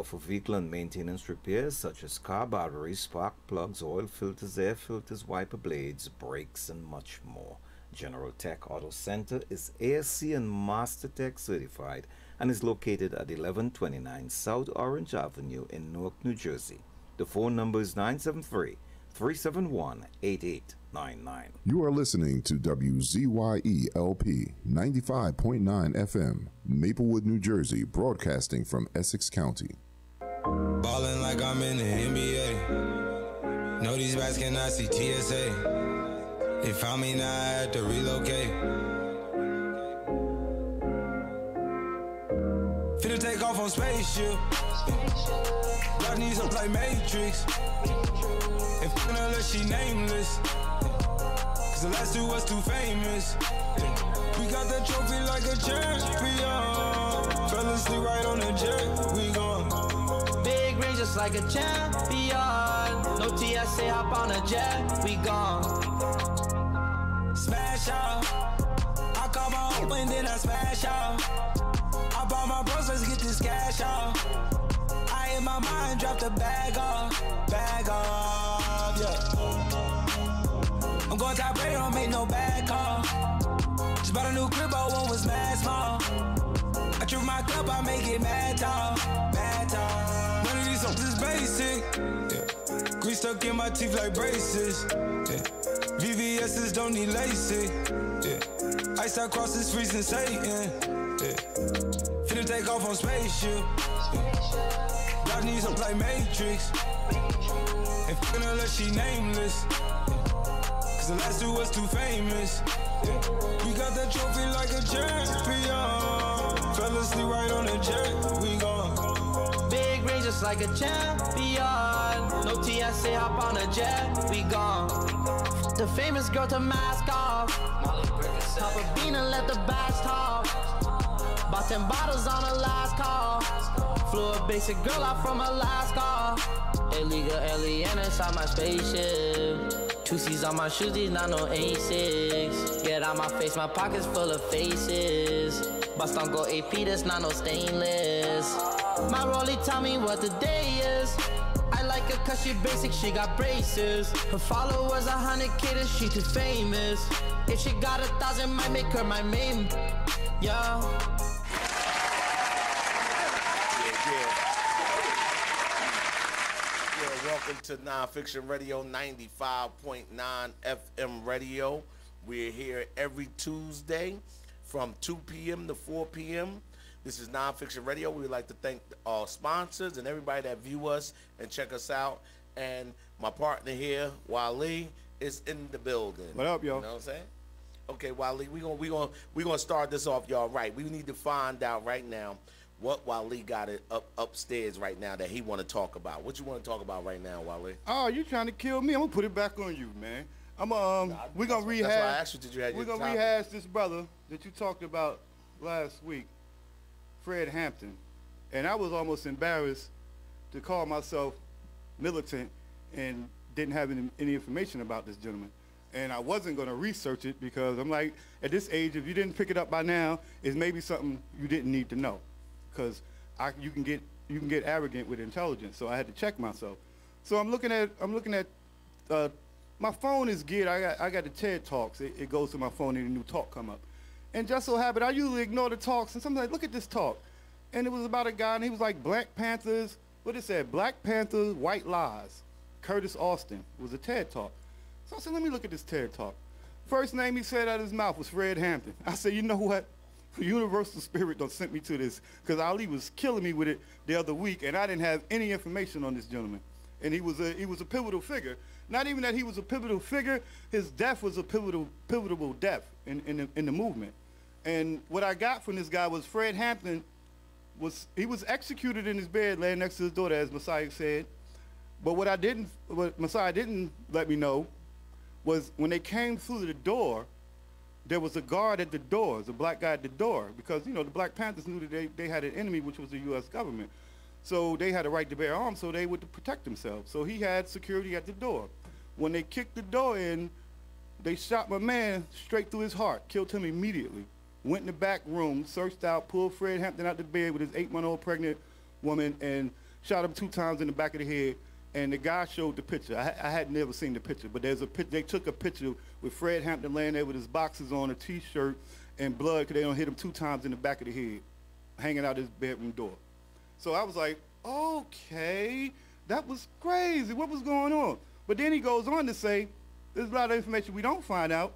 for vehicle and maintenance repairs such as car batteries, spark plugs, oil filters, air filters, wiper blades, brakes, and much more. General Tech Auto Center is ASC and Master Tech certified and is located at 1129 South Orange Avenue in Newark, New Jersey. The phone number is 973-371-8899. You are listening to WZYE-LP 95.9 FM, Maplewood, New Jersey, broadcasting from Essex County. Ballin' like I'm in the NBA. No, these rats cannot see TSA. They found me, now I had to relocate. Finna take off on spaceship. God needs up like Matrix. And fucking her unless she nameless. Cause the last two was too famous. We got the trophy like a champion. Fell asleep right on the jet, we gone. Big range just like a champion. No TSA, hop on a jet, we gone. Smash out. I call my hope and then I smash out. I bought my bros, let's get this cash out. I in my mind, drop the bag off, yeah. I'm going top rate, don't make no bad call. Just bought a new crib, but one was mad small. I trip my cup, I make it mad tall, mad tall. None of these songs is basic, yeah. Grease stuck in my teeth like braces, yeah. VVS's don't need LASIK, yeah. Ice out cross is freezing Satan, yeah. Finna take off on spaceship, yeah. God needs up like Matrix. And fucking her unless she nameless, yeah. Cause the last two was too famous, yeah. We got that trophy like a champion. Fell asleep right on the jet, we gone. Big range just like a champion. No TSA, hop on a jet, we gone. The famous girl to mask off. Pop a bean and let the bass talk. Bought 10 bottles on the last call. Flew a basic girl out from Alaska. Illegal alien inside my spaceship. 2 C's on my shoes, these not no A6. Get out my face, my pockets full of faces. Bust on go AP, that's not no stainless. My rollie tell me what the day is. I like her cause she basic, she got braces. Her followers 100K, that she too famous. If she got 1,000, might make her my main. Yeah. Welcome to NonFiction Radio 95.9 FM radio. We're here every Tuesday from 2 p.m. to 4 p.m. This is NonFiction Radio. We would like to thank our sponsors and everybody that view us and check us out. And my partner here, Wale, is in the building. What up, y'all? You know what I'm saying? Okay, Wale, we gonna start this off, y'all. Right, we need to find out right now what Wale got it upstairs right now that he want to talk about. What you want to talk about right now, Wale? Oh, you trying to kill me? I'm gonna put it back on you, man. We're gonna rehash. That's why I asked you, did you have We're your gonna topic? rehash this brother that you talked about last week, Fred Hampton, and I was almost embarrassed to call myself militant and didn't have any information about this gentleman. And I wasn't going to research it because I'm like, at this age, if you didn't pick it up by now, it's maybe something you didn't need to know, because you can get arrogant with intelligence. So I had to check myself. So I'm looking at my phone is geared. I got the TED Talks. It goes to my phone and a new talk come up. And just so happened, I usually ignore the talks, and sometimes look at this talk, and it was about a guy, and he was like Black Panthers. What it said? Black Panthers, White Lies. Curtis Austin was a TED Talk. So I said, let me look at this TED Talk. First name he said out of his mouth was Fred Hampton. I said, you know what? Universal Spirit done sent me to this, because Ali was killing me with it the other week, and I didn't have any information on this gentleman. And he was a pivotal figure. Not even that he was a pivotal figure, his death was a pivotal death in the movement. And what I got from this guy was Fred Hampton was executed in his bed laying next to his daughter, as Messiah said. But what Messiah didn't let me know was when they came through the door, there was a guard at the door, a black guy at the door, because, you know, the Black Panthers knew that they had an enemy, which was the U.S. government. So they had a right to bear arms, so they would protect themselves. So he had security at the door. When they kicked the door in, they shot my man straight through his heart, killed him immediately. Went in the back room, searched out, pulled Fred Hampton out the bed with his 8-month-old pregnant woman, and shot him 2 times in the back of the head, and the guy showed the picture. I had never seen the picture, but there's a picture. They took a picture with Fred Hampton laying there with his boxers on, a T-shirt, and blood because they don't hit him 2 times in the back of the head, hanging out his bedroom door. So I was like, okay, that was crazy. What was going on? But then he goes on to say, there's a lot of information we don't find out.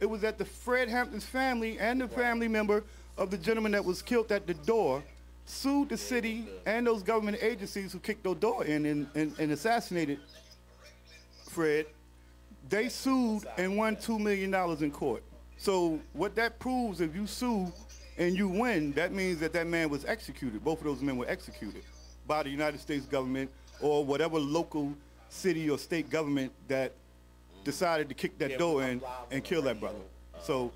It was that the Fred Hampton's family and the family member of the gentleman that was killed at the door sued the city and those government agencies who kicked their door in and assassinated Fred. They sued and won $2 million in court. So what that proves, if you sue and you win, that means that that man was executed. Both of those men were executed by the United States government or whatever local city or state government that decided to kick that door in and kill that brother. So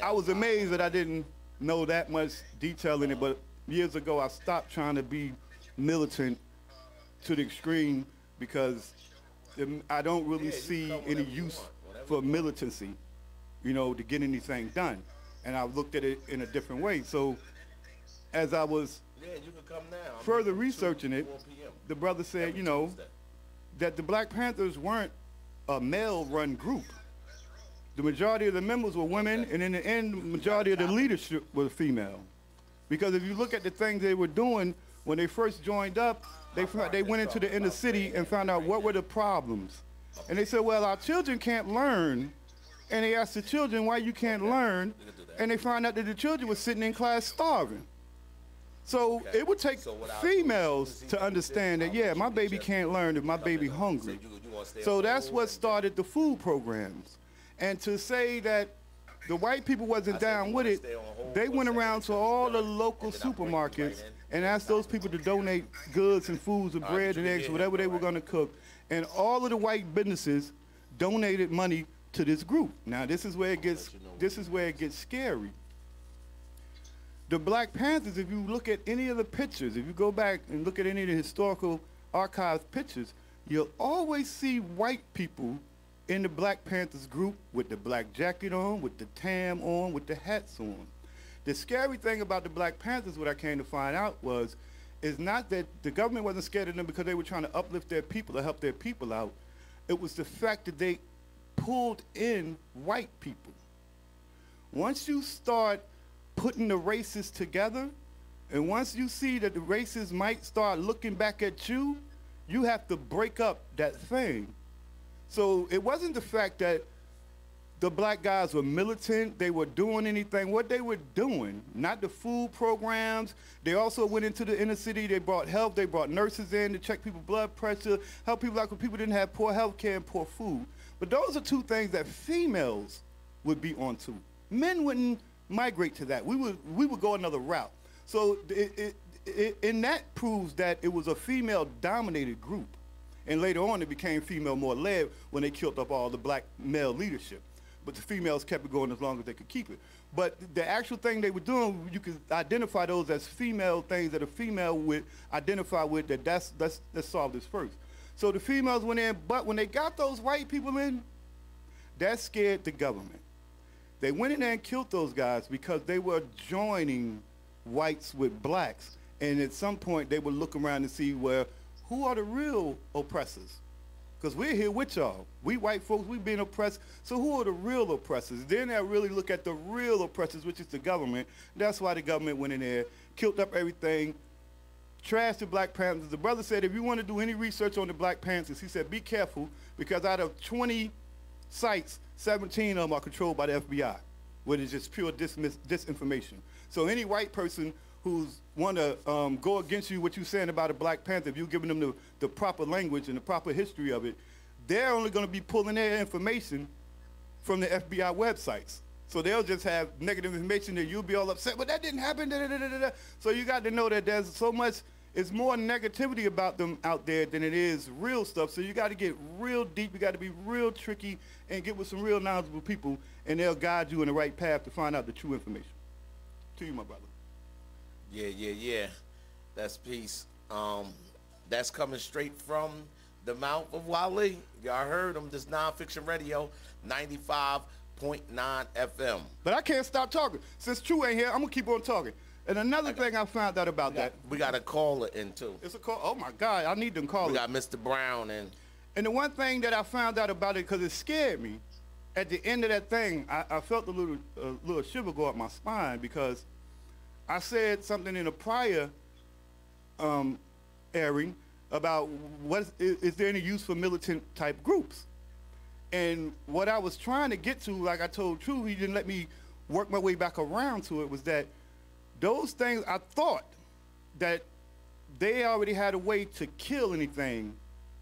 I was amazed that I didn't know that much detail in it, but years ago I stopped trying to be militant to the extreme because I don't really see any use for militancy, you know, to get anything done. And I looked at it in a different way. So as I was further researching it, the brother said, you know, that the Black Panthers weren't a male-run group. The majority of the members were women, and in the end, the majority of the leadership was female. Because if you look at the things they were doing when they first joined up, they went into the inner city and found out what were the problems. And they said, well, our children can't learn. And they asked the children why you can't learn, and they found out that the children were sitting in class starving. So it would take females to understand that, yeah, my baby can't learn if my baby hungry. So that's what started the food programs. And to say that the white people wasn't down with it, they went around to all the local supermarkets and asked those people to donate goods and foods and bread and eggs, whatever they were going to cook. And all of the white businesses donated money to this group. Now this is where it gets scary. The Black Panthers, if you look at any of the pictures, if you go back and look at any of the historical archived pictures, you'll always see white people in the Black Panthers group with the black jacket on, with the tam on, with the hats on. The scary thing about the Black Panthers, what I came to find out was, is not that the government wasn't scared of them because they were trying to uplift their people or help their people out. It was the fact that they pulled in white people. Once you start putting the races together, and once you see that the races might start looking back at you, you have to break up that thing. So it wasn't the fact that the black guys were militant, they were doing anything. What they were doing, not the food programs, they also went into the inner city, they brought help, they brought nurses in to check people's blood pressure, help people out because people didn't have poor health care and poor food. But those are two things that females would be onto. Men wouldn't migrate to that. We would go another route. So and that proves that it was a female-dominated group. And later on, it became female more led when they killed up all the black male leadership. But the females kept it going as long as they could keep it. But the actual thing they were doing, you could identify those as female things that a female would identify with, let's solve this first. So the females went in, but when they got those white people in, that scared the government. They went in there and killed those guys because they were joining whites with blacks. And at some point, they would look around and see, well, who are the real oppressors? Because we're here with y'all. We white folks, we've been oppressed, so who are the real oppressors? Then they really look at the real oppressors, which is the government. That's why the government went in there, killed up everything, trashed the Black Panthers. The brother said, if you want to do any research on the Black Panthers, he said, be careful, because out of 20 sites, 17 of them are controlled by the FBI, where it's just pure disinformation. So any white person who's want to go against you, what you're saying about a Black Panther, if you're giving them the proper language and the proper history of it, they're only going to be pulling their information from the FBI websites. So they'll just have negative information that you'll be all upset, but that didn't happen, da, da, da, da, da. So you got to know that there's so much, it's more negativity about them out there than it is real stuff. So you got to get real deep, you got to be real tricky and get with some real knowledgeable people, and they'll guide you in the right path to find out the true information. To you, my brother. Yeah. That's peace. That's coming straight from the mouth of Wale. Y'all heard him. This NonFiction Radio, 95.9 FM. But I can't stop talking. Since True ain't here, I'm going to keep on talking. And another thing I found out about that. We got a caller in too. It's a call. Oh my God, I need them callers. We got Mr. Brown in. And the one thing that I found out about it, because it scared me, at the end of that thing, I felt a little shiver go up my spine, because I said something in a prior airing about is there any use for militant type groups? And what I was trying to get to, like I told True, he didn't let me work my way back around to it, was that those things, I thought that they already had a way to kill anything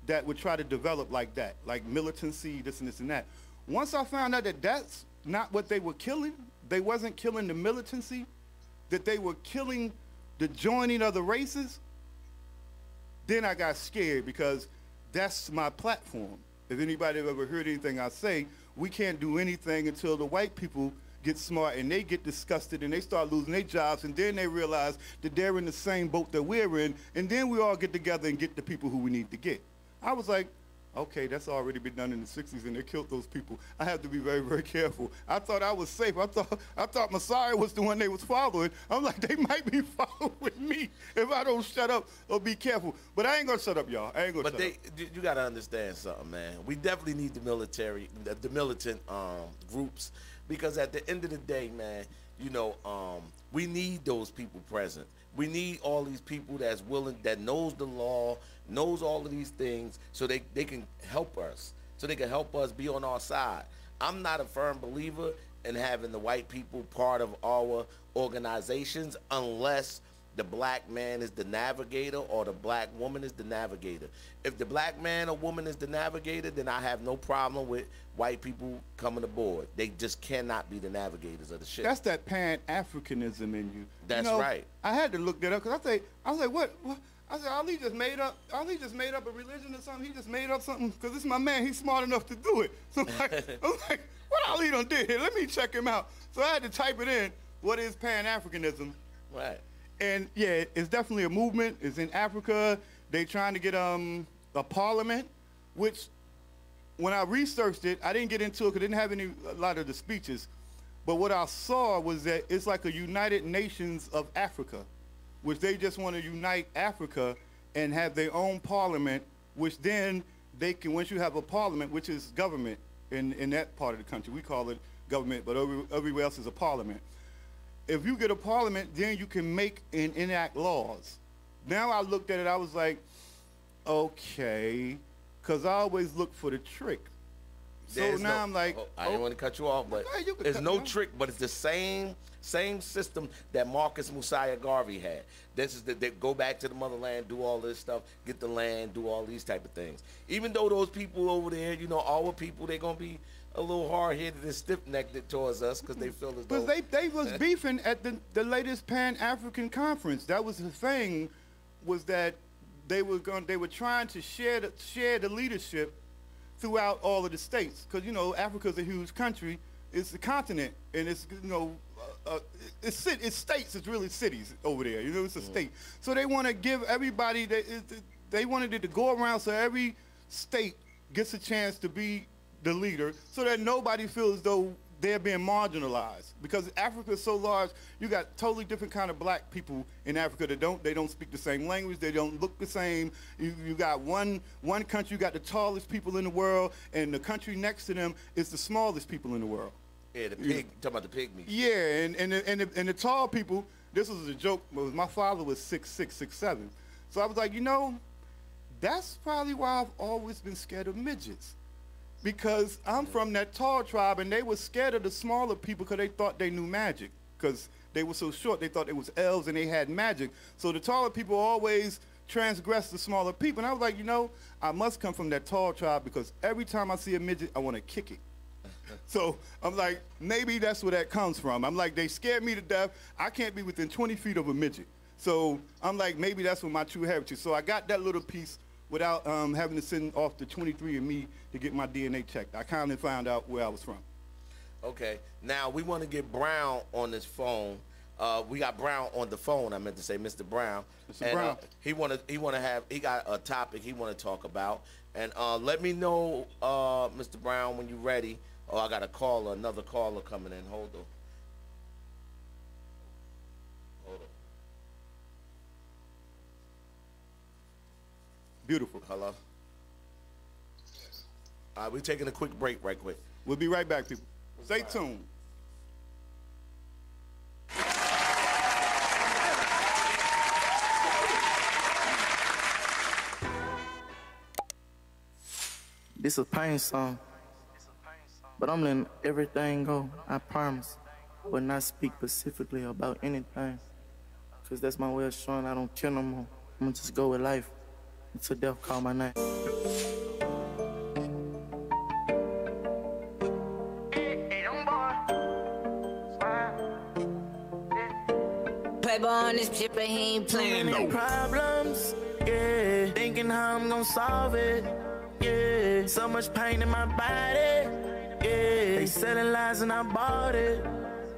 that would try to develop like that, like militancy, this and this and that. Once I found out that that's not what they were killing, they wasn't killing the militancy, that they were killing the joining of the races, then I got scared, because that's my platform. If anybody have ever heard anything I say, we can't do anything until the white people get smart and they get disgusted and they start losing their jobs, and then they realize that they're in the same boat that we're in, and then we all get together and get the people who we need to get. I was like, okay, that's already been done in the 60s and they killed those people. I have to be very, very careful. I thought I was safe. I thought Messiah was the one they was following. I'm like, they might be following me if I don't shut up or be careful. But I ain't gonna shut up, y'all. I ain't gonna shut up. But you gotta understand something, man. We definitely need the military, the militant groups, because at the end of the day, man, you know, we need those people present. We need all these people that's willing, that knows the law, knows all of these things, so they can help us, so they can help us be on our side. I'm not a firm believer in having the white people part of our organizations unless the black man is the navigator or the black woman is the navigator. If the black man or woman is the navigator, then I have no problem with white people coming aboard. They just cannot be the navigators of the ship. That's that Pan-Africanism in you. That's right. I had to look that up, because I was like, what? I said, Ali just made up a religion or something. He just made up something, because this is my man. He's smart enough to do it. So I'm like, what Ali done did here? Let me check him out. So I had to type it in. What is Pan-Africanism? Right. And yeah, it's definitely a movement. It's in Africa. They trying to get a parliament, which when I researched it, I didn't get into it because I didn't have a lot of the speeches. But what I saw was that it's like a United Nations of Africa, which they just want to unite Africa and have their own parliament, which then they can, once you have a parliament, which is government in that part of the country, we call it government, but everywhere else is a parliament. If you get a parliament, then you can make and enact laws. Now I looked at it, I was like, okay, because I always look for the trick. So now I'm like, I didn't want to cut you off, but there's no trick, but it's the same system that Marcus Mosiah Garvey had. This is they go back to the motherland, do all this stuff, get the land, do all these type of things. Even though those people over there, you know, our people, they're gonna be a little hard-headed and stiff-necked towards us because they feel as though. But they was beefing at the latest Pan-African conference. That was the thing, was that they were trying to share the leadership throughout all of the states, because you know Africa's a huge country. It's a continent, and it's it's states. It's really cities over there. You know, it's a state. So they want to give everybody. They wanted it to go around so every state gets a chance to be the leader, so that nobody feels as though they're being marginalized. Because Africa is so large, you got totally different kind of black people in Africa that don't speak the same language, they don't look the same. You got one country, you got the tallest people in the world, and the country next to them is the smallest people in the world. Yeah, talking about the pygmies. Yeah, and the tall people, this was a joke, but my father was 6'6", 6'7". So I was like, you know, that's probably why I've always been scared of midgets. Because I'm from that tall tribe, and they were scared of the smaller people because they thought they knew magic. Because they were so short, they thought it was elves and they had magic. So the taller people always transgressed the smaller people. And I was like, you know, I must come from that tall tribe, because every time I see a midget, I want to kick it. So I'm like, maybe that's where that comes from. I'm like, they scared me to death. I can't be within 20 feet of a midget. So I'm like, maybe that's what my true heritage. So I got that little piece without having to send off the 23andMe to get my DNA checked. I kind of found out where I was from. Okay. Now, we want to get Brown on this phone. We got Brown on the phone, I meant to say, Mr. Brown. Mr. Brown. He got a topic he want to talk about. And let me know, Mr. Brown, when you're ready. Oh, I got another caller coming in. Hold on. Beautiful. Hello. All right, we're taking a quick break right quick. We'll be right back, people. Stay tuned. This a pain song, but I'm letting everything go, I promise. But not speak specifically about anything, cause that's my way of showing I don't care no more. I'm gonna just go with life until death call my name. Playboy on this shit, but he ain't playing no Problems, yeah. Thinking how I'm gonna solve it, yeah. So much pain in my body, yeah. They selling lies and I bought it,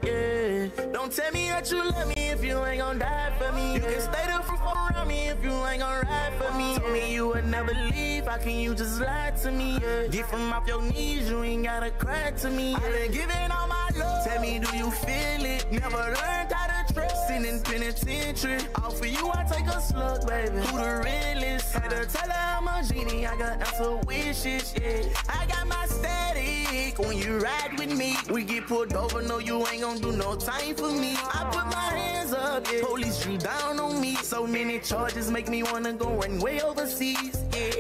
yeah. Don't tell me that you love me if you ain't gon' die for me. You can stay the fuck around me if you ain't gon' ride for me. Told me you would never leave, how can you just lie to me, yeah? Get from off your knees, you ain't gotta cry to me, yeah. I been giving all my love, tell me do you feel it? Never learned how to trust, sitting in penitentiary. All for you I take a slug, baby. Who the realest? Had to tell her I'm a genie, I got answer wishes, yeah. I got my static when you ride with me. We get pulled over, no you ain't gon' do no time for me. I put my hands up, yeah. Police drew down on me. So many charges make me wanna go run way overseas, yeah.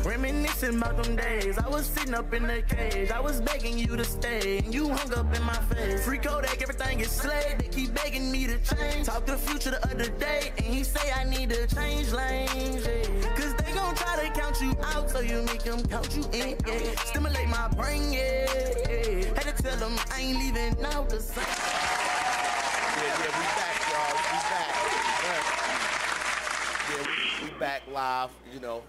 Reminiscing about them days, I was sitting up in the cage. I was begging you to stay, and you hung up in my face. Free Kodak, everything is slayed. They keep begging me to change. Talked to Future the other day, and he say I need to change lanes, yeah. Cause they gon' try to count you out, so you make them count you in, yeah. Stimulate my brain, yeah, yeah. Had to tell them I ain't leaving out the same. Yeah, we back, y'all. We back live, you know.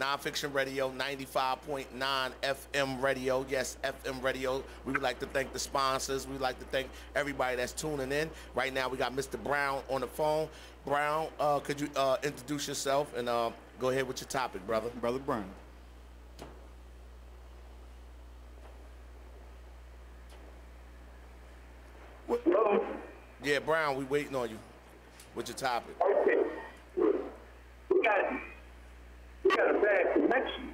NonFiction Radio, 95.9 FM radio. Yes, FM radio. We would like to thank the sponsors. We would like to thank everybody that's tuning in. Right now, we got Mr. Brown on the phone. Brown, could you introduce yourself and go ahead with your topic, brother? Brother Brown. Hello? Yeah, Brown, we waiting on you with your topic. Okay. We got a bad connection.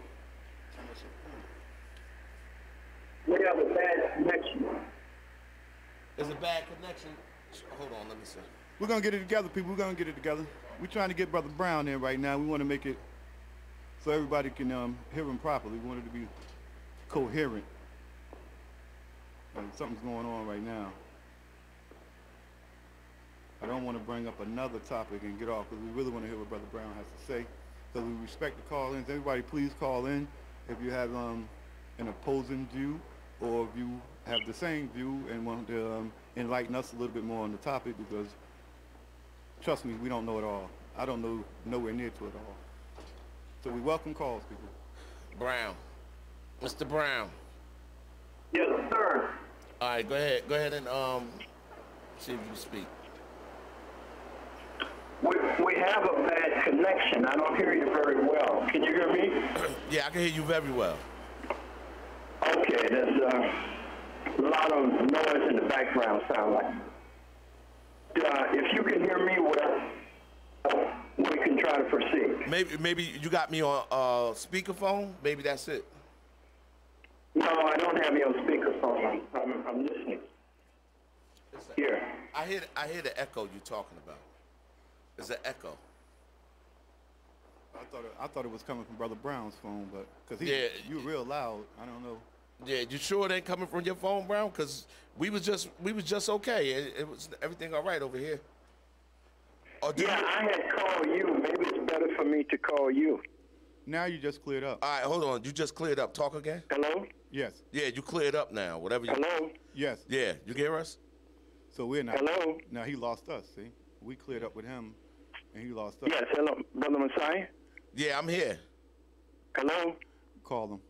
We have a bad connection. There's a bad connection. Hold on, let me see. We're going to get it together, people. We're going to get it together. We're trying to get Brother Brown in right now. We want to make it so everybody can hear him properly. We want it to be coherent. And something's going on right now. I don't want to bring up another topic and get off because we really want to hear what Brother Brown has to say. Because we respect the call-ins. Everybody please call in if you have an opposing view or if you have the same view and want to enlighten us a little bit more on the topic because, trust me, we don't know it all. I don't know nowhere near to it all. So we welcome calls, people. Brown. Mr. Brown. Yes, sir. All right, go ahead. Go ahead and see if you can speak. We have a bad connection. I don't hear you very well. Can you hear me? Yeah, I can hear you very well. Okay, there's a lot of noise in the background, sound like. If you can hear me well, we can try to proceed. Maybe you got me on speakerphone. Maybe that's it. No, I don't have you on speakerphone. I'm listening. Here. I hear the echo you're talking about. It's an echo. I thought it was coming from Brother Brown's phone, but because you were real loud. I don't know. Yeah, you sure it ain't coming from your phone, Brown? Because we was just okay. It was everything all right over here. I had called you. Maybe it's better for me to call you. Now you just cleared up. All right, hold on. You just cleared up. Talk again. Hello? Yes. Yeah, you cleared up now. Whatever you. Hello? Yes. Yeah, you hear us? So we're not. Hello? Now he lost us. See, we cleared up with him, and he lost us. Yes. Hello, Brother Messiah. Yeah, I'm here. Hello? Call him.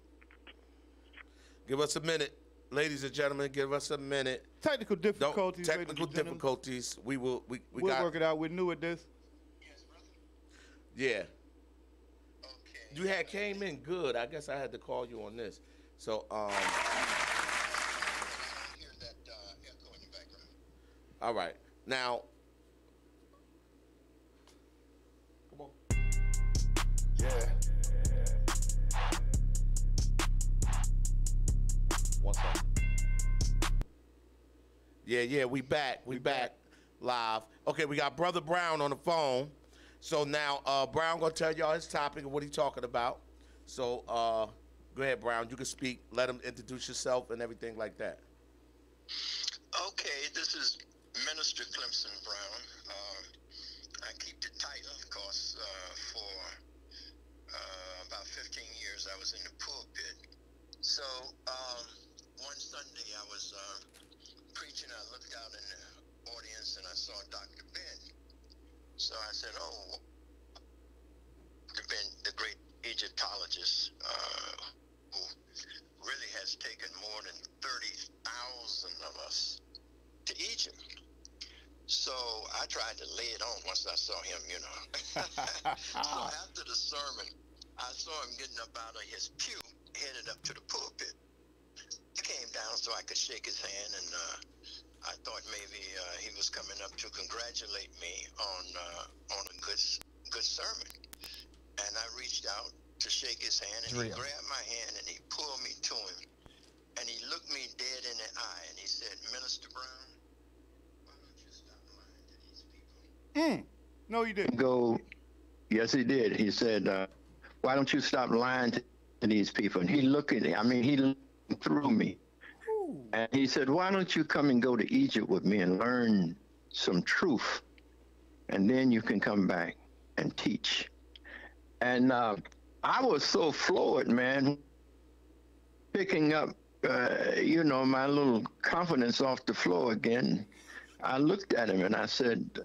Give us a minute, ladies and gentlemen. Give us a minute. Technical difficulties. Technical difficulties. We'll work it out. We're new at this. Yes, brother. Yeah. Okay. You had came in good. I guess I had to call you on this. So Hear that echo in the background. all right. Now come on. Yeah. Yeah, we back. We back live. Okay, we got Brother Brown on the phone. So now Brown gonna tell y'all his topic and what he talking about. So go ahead, Brown. You can speak. Let him introduce yourself and everything like that. Okay, this is Minister Clemson Brown. I keep the title, of course, for about 15 years I was in the pulpit. So one Sunday I was preaching. I looked out in the audience and I saw Dr. Ben. So I said, oh, Dr. Ben, the great Egyptologist, who really has taken more than 30,000 of us to Egypt. So I tried to lay it on once I saw him, you know. So after the sermon, I saw him getting up out of his pew, headed up to the pulpit. He came down so I could shake his hand, and I thought maybe he was coming up to congratulate me on a good sermon. And I reached out to shake his hand, and he grabbed my hand and he pulled me to him, and he looked me dead in the eye, and he said, Minister Brown, why don't you stop lying to these people? No, you didn't. Yes, he did. He said, why don't you stop lying to these people? And he looked at me. I mean, he looked through me. Ooh. And he said, why don't you come and go to Egypt with me and learn some truth? And then you can come back and teach. And I was so floored, man, picking up, my little confidence off the floor again. I looked at him and I said,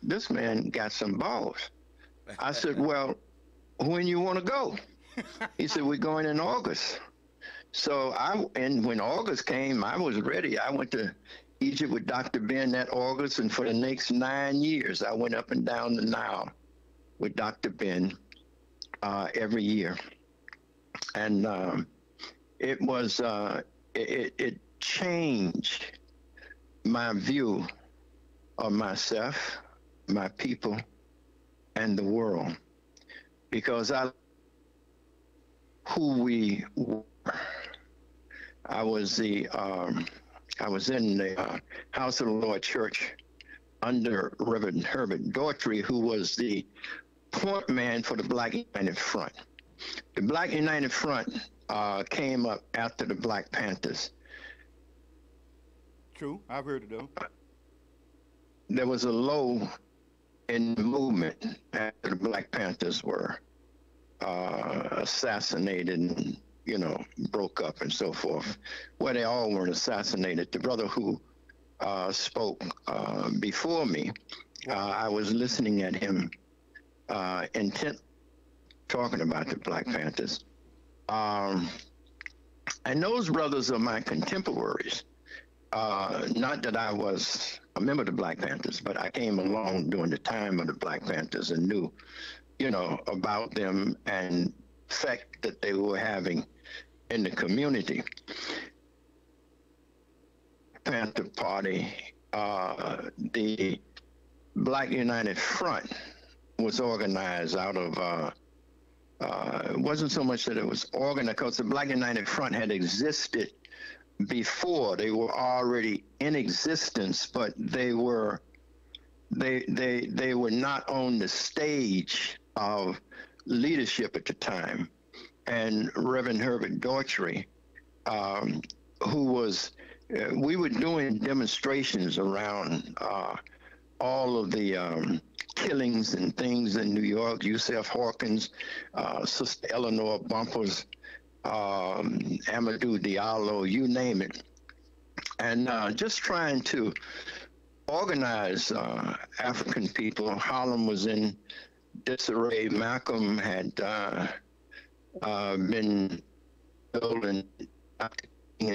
this man got some balls. I said, well, when you want to go? He said, we're going in August. So when August came, I was ready. I went to Egypt with Dr. Ben that August, and for the next 9 years, I went up and down the Nile with Dr. Ben every year. And it was, it changed my view of myself, my people, and the world, because who we were. I was in the House of the Lord Church under Reverend Herbert Daughtry, who was the point man for the Black United Front. The Black United Front came up after the Black Panthers. True, I've heard it though. There was a low in the movement after the Black Panthers were assassinated and, broke up and so forth. Well, they all weren't assassinated. The brother who spoke before me, I was listening at him intent talking about the Black Panthers. And those brothers are my contemporaries. Not that I was a member of the Black Panthers, but I came along during the time of the Black Panthers and knew, about them and effect that they were having in the community. Panther Party, the Black United Front was organized out of, it wasn't so much that it was organized, because the Black United Front had existed before. They were already in existence, but they were not on the stage of leadership at the time. And Reverend Herbert Daughtry, who was, we were doing demonstrations around all of the killings and things in New York. Yusef Hawkins, Sister Eleanor Bumpers, Amadou Diallo, you name it. And just trying to organize African people. Harlem was in disarray. Malcolm had been killed and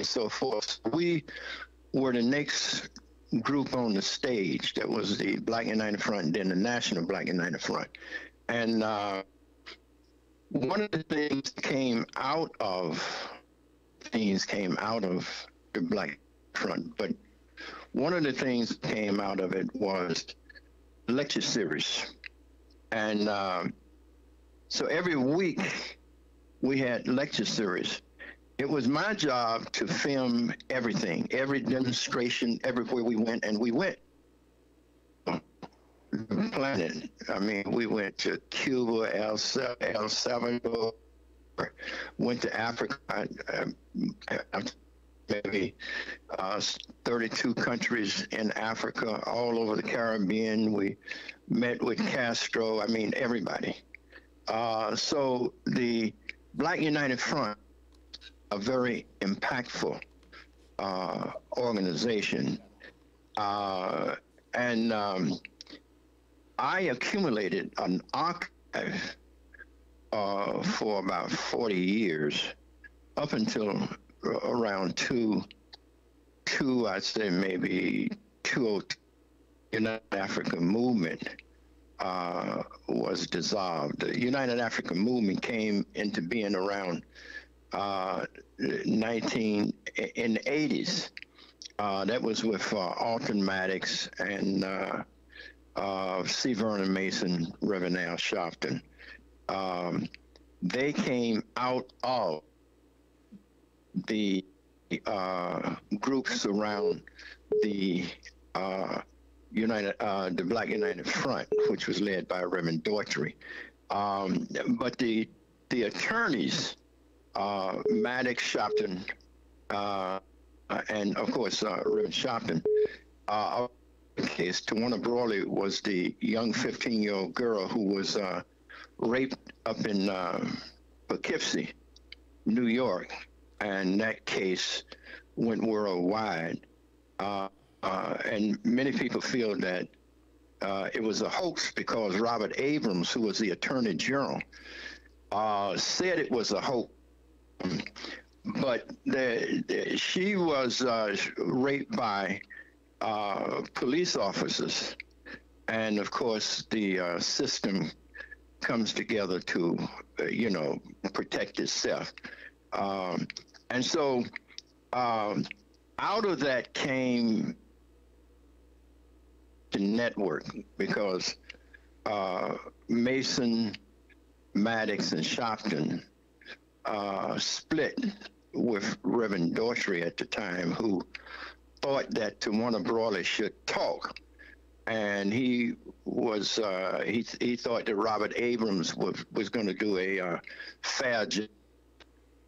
so forth. We were the next group on the stage. That was the Black United Front, and then the National Black United Front. And one of the things came out of the Black Front, but one of the things that came out of it was lecture series. And so every week we had lecture series it was my job to film everything, every demonstration, everywhere we went, and we went the planet. I mean, we went to Cuba, El Salvador, went to Africa, maybe 32 countries in Africa, all over the Caribbean. We met with Castro, I mean, everybody. So the Black United Front, a very impactful organization. And I accumulated an archive for about 40 years, up until around I'd say maybe 2002, United African Movement was dissolved. The United African Movement came into being around in the 80s. That was with Alton Maddox and C. Vernon Mason, Reverend Al Sharpton. They came out of the groups around the the Black United Front, which was led by Reverend Daughtry. But the attorneys, Maddox, Sharpton, and of course Reverend Sharpton, case, Tawana Brawley was the young 15-year-old girl who was raped up in Poughkeepsie, New York, and that case went worldwide. And many people feel that it was a hoax because Robert Abrams, who was the Attorney General, said it was a hoax. But she was raped by police officers, and of course the system comes together to, protect itself. And so out of that came the network, because Mason, Maddox, and Sharpton split with Reverend Daughtry at the time, who thought that Tawana Brawley should talk. And he was he thought that Robert Abrams was going to do a fair job,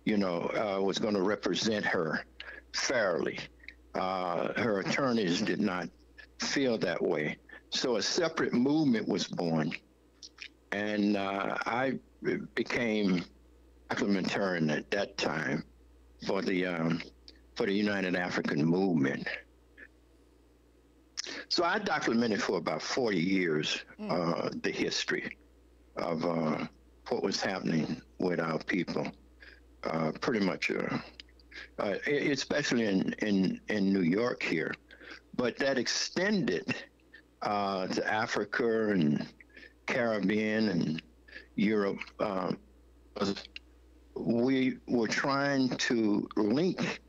was going to represent her fairly. Her attorneys did not feel that way. So a separate movement was born. And I became parliamentarian at that time for the United African Movement. So I documented for about 40 years the history of what was happening with our people, pretty much, especially in New York here. But that extended to Africa and Caribbean and Europe. We were trying to link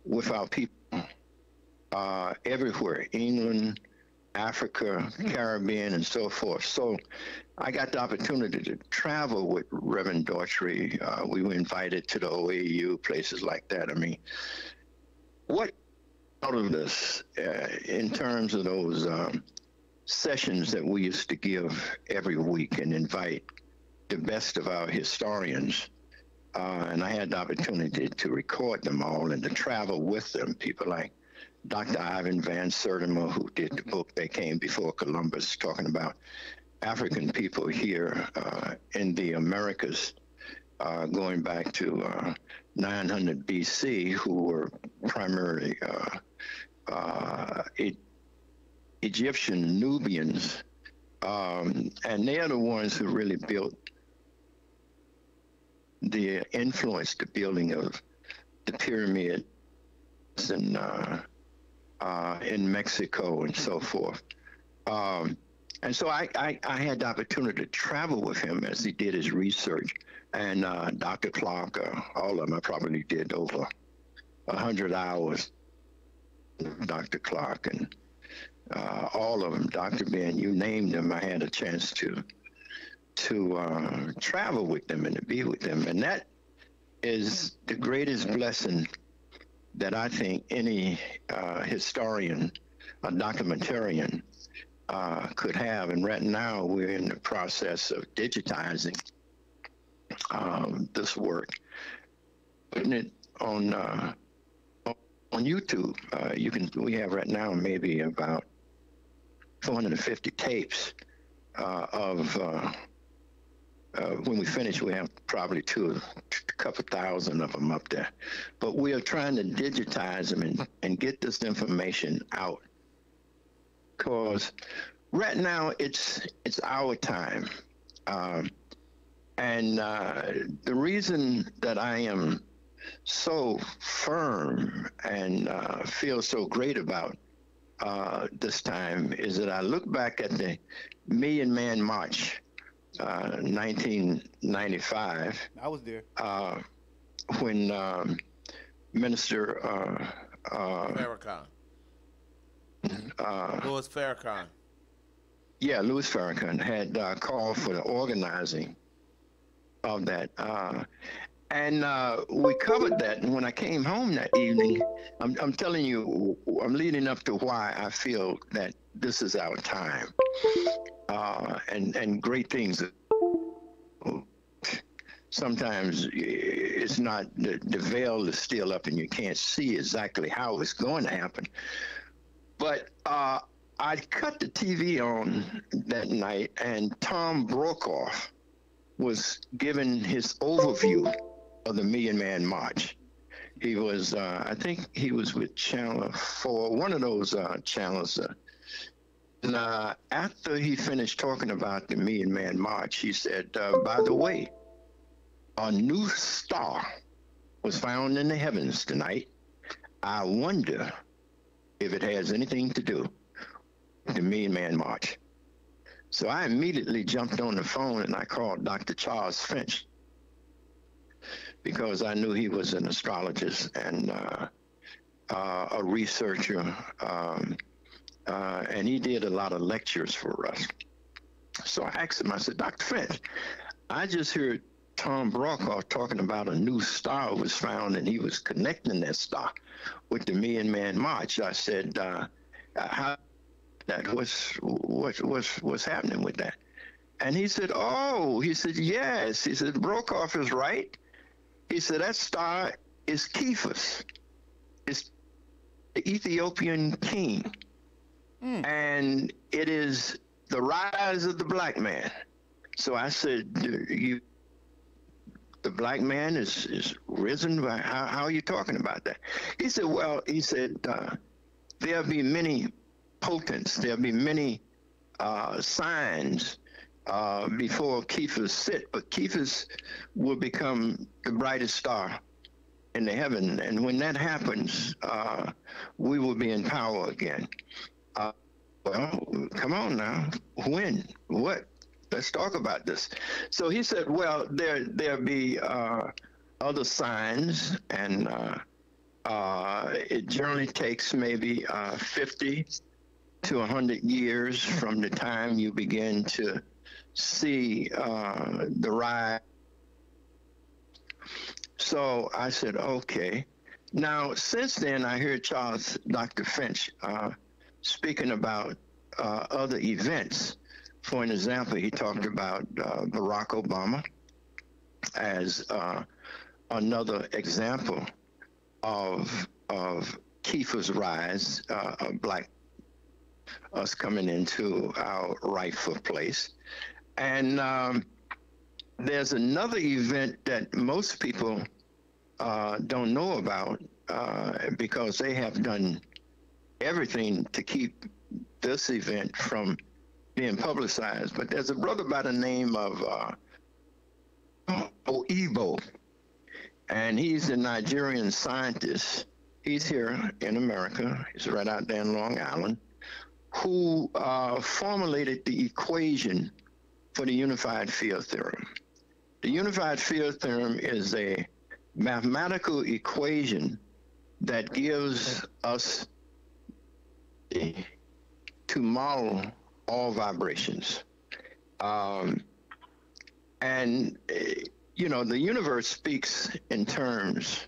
with our people everywhere, England, Africa, Caribbean, and so forth. So I got the opportunity to travel with Reverend Daughtry. We were invited to the OAU, places like that. I mean, what out of this in terms of those sessions that we used to give every week and invite the best of our historians, and I had the opportunity to record them all and to travel with them, people like Dr. Ivan Van Sertima, who did the book They Came Before Columbus, talking about African people here in the Americas, going back to 900 BC, who were primarily Egyptian Nubians, and they are the ones who really built the building of the pyramids in Mexico and so forth. And so I had the opportunity to travel with him as he did his research. And Dr. Clark, all of them, I probably did over 100 hours with Dr. Clark, and all of them, Dr. Ben, you named them, I had a chance to travel with them and to be with them. And that is the greatest blessing that I think any historian, a documentarian, could have. And right now we're in the process of digitizing this work, putting it on YouTube. We have right now maybe about 450 tapes of. When we finish, we have probably a couple thousand of them up there. But we are trying to digitize them and get this information out. Because right now it's our time. And the reason that I am so firm and feel so great about this time is that I look back at the Million Man March, 1995. I was there. When Minister Farrakhan. Louis Farrakhan. Yeah, Louis Farrakhan had called for the organizing of that. And we covered that. And when I came home that evening, I'm telling you, I'm leading up to why I feel that this is our time. And great things. Sometimes it's not, the veil is still up and you can't see exactly how it's going to happen. But I cut the TV on that night, and Tom Brokaw was giving his overview of the Million Man March. He was, I think he was with Channel 4, one of those channels. And after he finished talking about the Million Man March, he said, by the way, a new star was found in the heavens tonight. I wonder if it has anything to do with the Million Man March. So I immediately jumped on the phone and I called Dr. Charles Finch, because I knew he was an astrologist and a researcher, and he did a lot of lectures for us. So I asked him, I said, Dr. Finch, I just heard Tom Brokaw talking about a new star was found, and he was connecting that star with the Million Man March. I said, how that what's happening with that? And he said, yes. He said, Brokaw is right. He said, that star is Kephas. It's the Ethiopian king. And it is the rise of the black man. So I said, the black man is risen? How are you talking about that? He said, well, there'll be many potents, there'll be many signs before Kephas sit, but Kephas will become the brightest star in the heaven. And when that happens, we will be in power again. Well, come on now. When? What? Let's talk about this. So he said, well, there'll be other signs, and it generally takes maybe 50 to 100 years from the time you begin to see the rise. So I said, okay. Now, since then, I heard Dr. Finch speaking about other events. For an example, he talked about Barack Obama as another example of Kephas' rise, black us coming into our rightful place. And there's another event that most people don't know about because they have done everything to keep this event from being publicized. But there's a brother by the name of Oibo, and he's a Nigerian scientist. He's here in America. He's right out there in Long Island, who formulated the equation for the unified field theorem. The unified field theorem is a mathematical equation that gives us to model all vibrations. And you know, the universe speaks in terms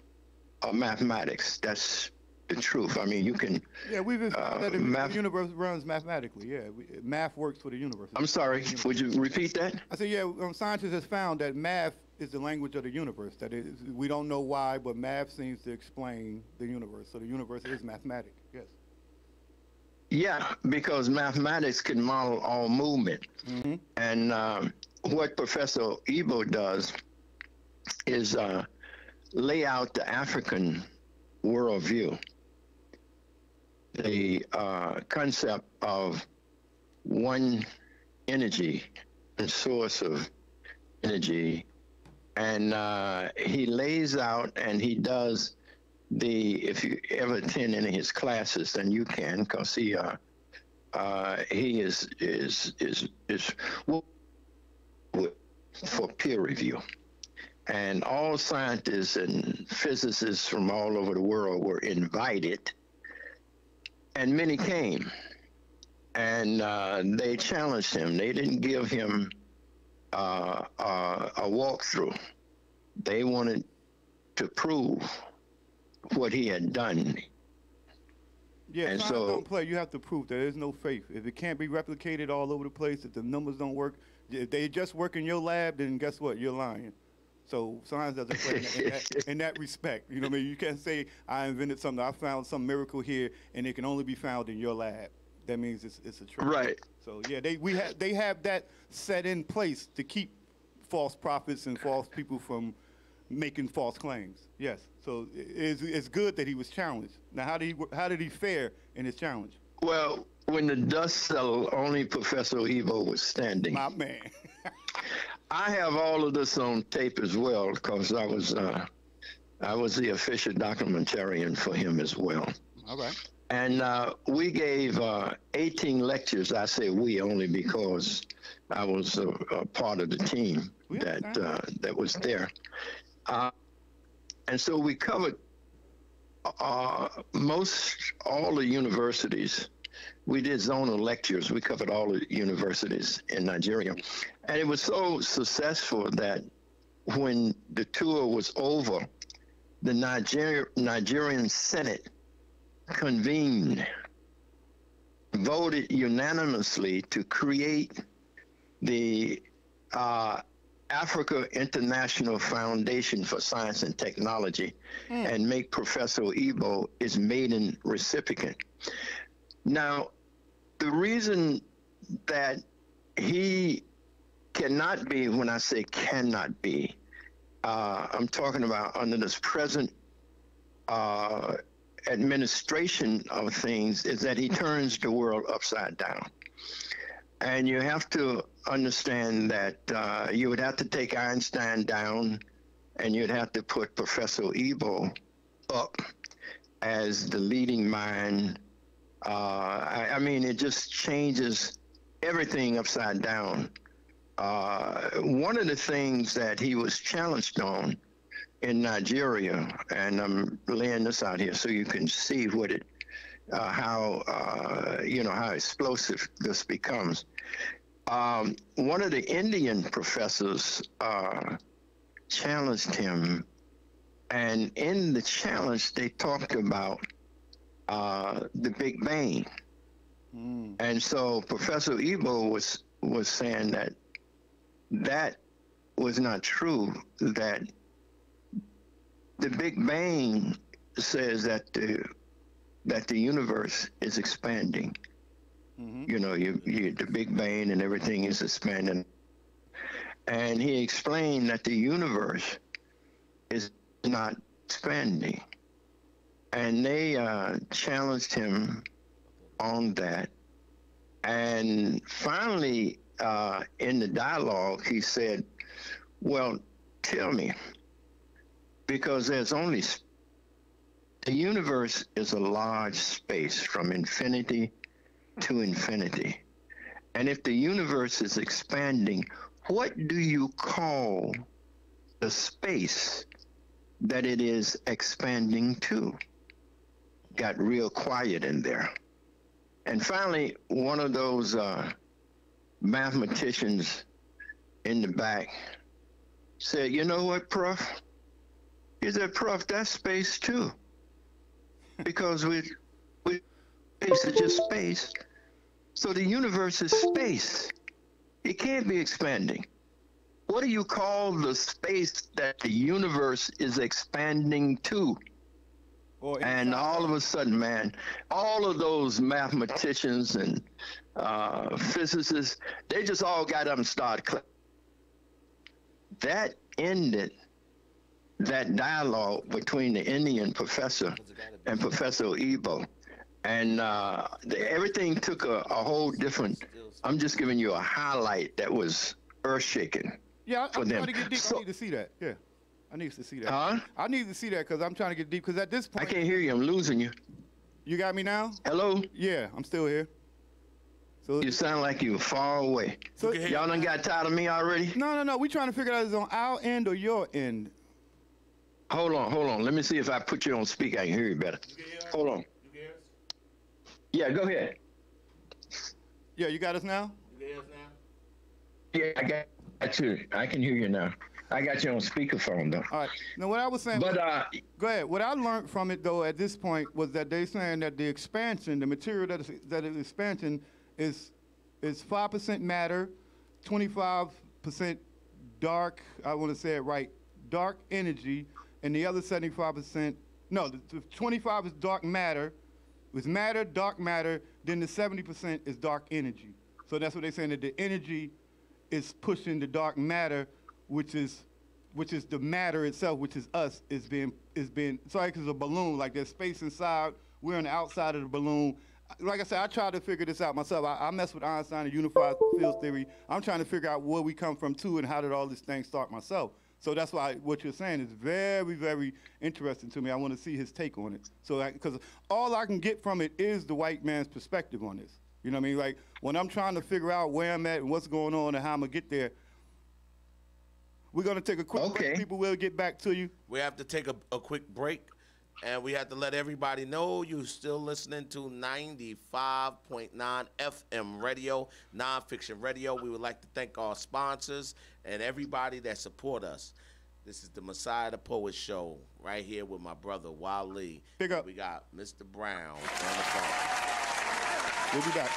of mathematics. That's the truth. I mean, you can. Yeah, we've established that the universe runs mathematically. Yeah, math works for the universe. I'm sorry. Would you repeat that? I said, yeah. Scientists have found that math is the language of the universe. That is, we don't know why, but math seems to explain the universe. So the universe is mathematic. Yes. Yeah, because mathematics can model all movement. Mm-hmm. And what Professor Ebo does is lay out the African worldview, the concept of one energy, the source of energy. And he lays out and he does if you ever attend any of his classes, then you can, because he is for peer review. And all scientists and physicists from all over the world were invited, and many came. And they challenged him. They didn't give him a walkthrough. They wanted to prove what he had done. Yeah, and science don't play. You have to prove there is no faith. If it can't be replicated all over the place, if the numbers don't work, if they just work in your lab, then guess what? You're lying. So science doesn't play in that respect. You know what I mean? You can't say, I invented something, I found some miracle here, and it can only be found in your lab. That means it's a trick. Right. So yeah, they have that set in place to keep false prophets and false people from making false claims. Yes. So it's good that he was challenged. Now, how did he fare in his challenge? Well, when the dust settled, only Professor Ebo was standing. My man. I have all of this on tape as well, because I was the official documentarian for him as well. All right. And we gave 18 lectures. I say we only because I was a part of the team that was there. And so we covered most all the universities. We did zonal lectures. We covered all the universities in Nigeria. And it was so successful that when the tour was over, the Nigerian Senate convened, voted unanimously to create the Africa International Foundation for Science and Technology and make Professor Ebo its maiden recipient. Now, the reason that he cannot be, when I say cannot be, I'm talking about under this present administration of things, is that he turns the world upside down. And you have to understand that you would have to take Einstein down, and you'd have to put Professor Ebo up as the leading mind. I mean, it just changes everything upside down. One of the things that he was challenged on in Nigeria, and I'm laying this out here so you can see what it, how explosive this becomes. One of the Indian professors challenged him, and in the challenge they talked about the Big Bang. And so Professor Ebo was saying that was not true, that the Big Bang says that the universe is expanding. You know, the Big Bang and everything is expanding. And he explained that the universe is not expanding. And they challenged him on that. And finally, in the dialogue, he said, well, tell me, because there's only, the universe is a large space from infinity to infinity. And if the universe is expanding, what do you call the space that it is expanding to? Got real quiet in there. And finally, one of those mathematicians in the back said, you know what, Prof? He said, Prof, that's space too. Because we space is just space. So the universe is space. It can't be expanding. What do you call the space that the universe is expanding to? And all of a sudden, man, all of those mathematicians and physicists, they just all got up and started clapping. That ended that dialogue between the Indian professor and Professor Ebo. And everything took a whole different, I'm just giving you a highlight that was earth-shaking. Yeah, for I'm them. trying to get deep. So, I need to see that. Yeah, I need to see that. Huh? I need to see that because I'm trying to get deep. Because at this point, I can't hear you. I'm losing you. You got me now? Hello? Yeah, I'm still here. So you sound like you're far away. So y'all done got tired of me already? No. We trying to figure out is it on our end or your end. Hold on. Let me see if I put you on speaker. I can hear you better. Hold on. Yeah, go ahead. Yeah, you got us now? You got us now? Yeah, I got you. I can hear you now. I got you on speakerphone though. All right. Now what I was saying. But go ahead. What I learned from it though at this point was that they're saying that the expansion, the material that is expansion, is 5% matter, 25% dark. I want to say it right. Dark energy, and the other 75%. No, the 25 is dark matter. With matter, dark matter. Then the 70% is dark energy. So that's what they're saying, that the energy is pushing the dark matter, which is the matter itself, which is us, is being sorry, because a balloon, like there's space inside, we're on the outside of the balloon. Like I said, I tried to figure this out myself. I mess with Einstein and unified fields theory. I'm trying to figure out where we come from too and how did all this thing start myself. So that's why what you're saying is very, very interesting to me. I want to see his take on it. So because all I can get from it is the white man's perspective on this. You know what I mean? Like when I'm trying to figure out where I'm at and what's going on and how I'm going to get there, we're going to take a quick break. People will get back to you. We have to take a quick break, and we have to let everybody know you're still listening to 95.9 FM radio, NonFiction Radio. We would like to thank our sponsors and everybody that support us. This is the Messiah the Poet Show right here with my brother Wale. Pick up. We got Mr. Brown on the phone. We'll be back.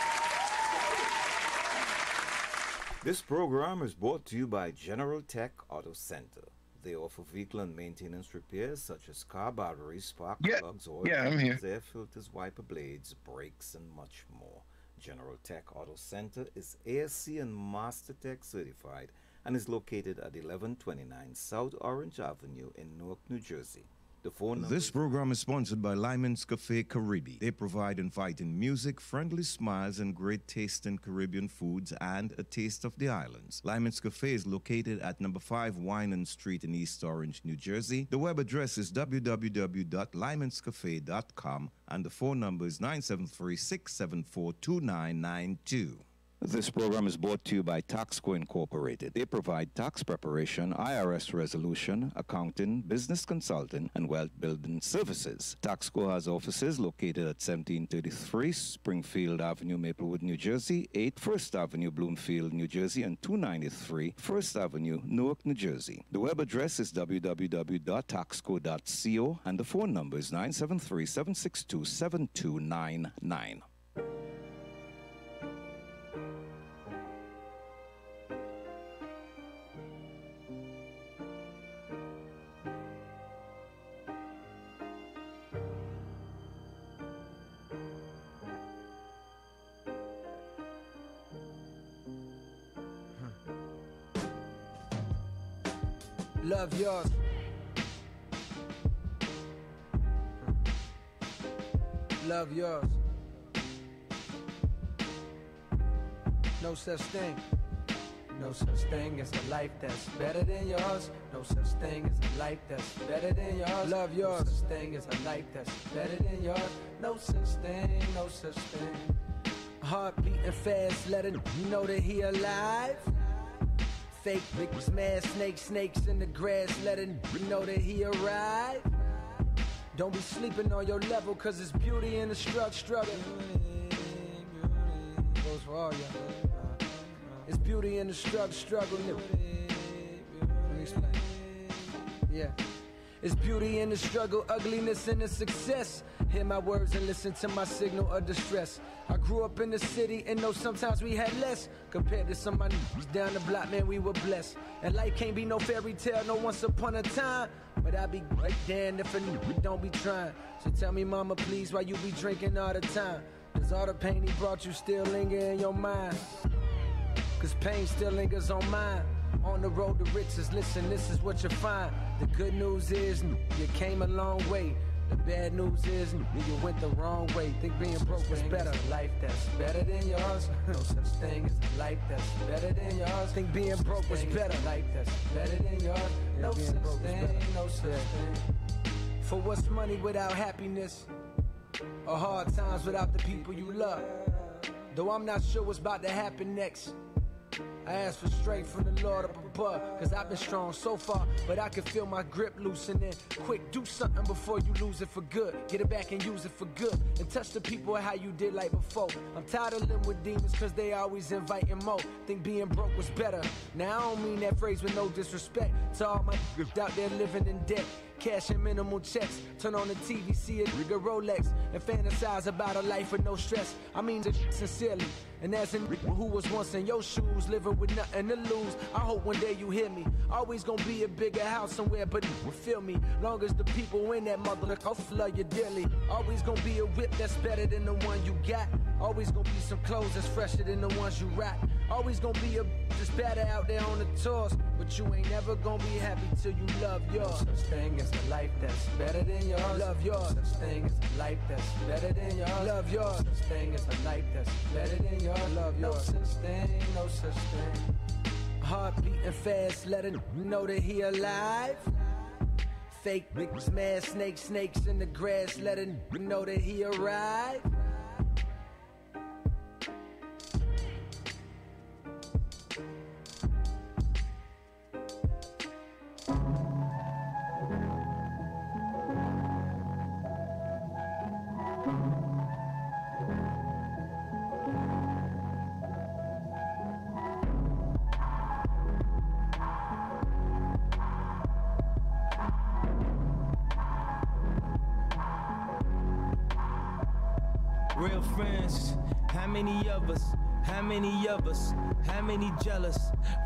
This program is brought to you by General Tech Auto Center. They offer vehicle and maintenance repairs such as car batteries, spark plugs, oil filters, air filters, wiper blades, brakes, and much more. General Tech Auto Center is ASC and Master Tech certified and is located at 1129 South Orange Avenue in Newark, New Jersey. The phone number. This program is sponsored by Lyman's Cafe Caribbean. They provide inviting music, friendly smiles, and great taste in Caribbean foods and a taste of the islands. Lyman's Cafe is located at number 5 Winan Street in East Orange, New Jersey. The web address is www.lymanscafe.com and the phone number is 973-674-2992. This program is brought to you by Taxco Incorporated. They provide tax preparation, IRS resolution, accounting, business consulting, and wealth building services. Taxco has offices located at 1733 Springfield Avenue, Maplewood, New Jersey, 8 First Avenue, Bloomfield, New Jersey, and 293 First Avenue, Newark, New Jersey. The web address is www.taxco.co, and the phone number is 973-762-7299. Love yours. Love yours. No such thing. No such thing as a life that's better than yours. No such thing as a life that's better than yours. Love yours. No such thing as a life that's better than yours. No such thing, no such thing. Heart beating fast, letting you know that he alive. Fake niggas, mad snakes in the grass, letting you know that he arrived. Don't be sleeping on your level, cause it's beauty in the struggle. Goes for all y'all. It's beauty in the struggle. Let me explain. Yeah. It's beauty in the struggle, ugliness in the success. Hear my words and listen to my signal of distress. I grew up in the city and know sometimes we had less. Compared to some of my niggas down the block, man, we were blessed. And life can't be no fairy tale, no once upon a time. But I be right damned if a nigga don't be trying. So tell me, mama, please, why you be drinking all the time? Does all the pain he brought you still linger in your mind? Cause pain still lingers on mine. On the road to riches, listen, this is what you find. The good news is, you came a long way. The bad news is, you went the wrong way. Think being broke was better. Life that's better than yours. No such thing as a life that's better than yours. Think being broke was better. Life that's better than yours. No such thing, no such thing. For what's money without happiness? Or hard times without the people you love? Though I'm not sure what's about to happen next, I ask for strength from the Lord up above. Cause I've been strong so far, but I can feel my grip loosening. Quick, do something before you lose it for good. Get it back and use it for good. And touch the people how you did like before. I'm tired of living with demons cause they always inviting more. Think being broke was better. Now I don't mean that phrase with no disrespect to all my out there living in debt. Cash and minimal checks. Turn on the TV, see a nigga Rolex, and fantasize about a life with no stress. I mean it sincerely. And as in who was once in your shoes, living with nothing to lose. I hope one day you hear me. Always gonna be a bigger house somewhere, but you will feel me. Long as the people in that mother, I'll flood you dearly. Always gonna be a whip that's better than the one you got. Always gonna be some clothes that's fresher than the ones you rock. Always gonna be a that's better out there on the tours. But you ain't never gonna be happy till you love yours. No such thing as a life that's better than yours. Love yours. No such thing as a life that's better than yours. Love yours. No such thing as a life that's better than yours. Love yours. No such thing, no such thing. Heart beating fast, let it know that he alive. Fake niggas, mad snakes in the grass, let it know that he arrived. Real friends, how many of us? How many of us? How many jealous?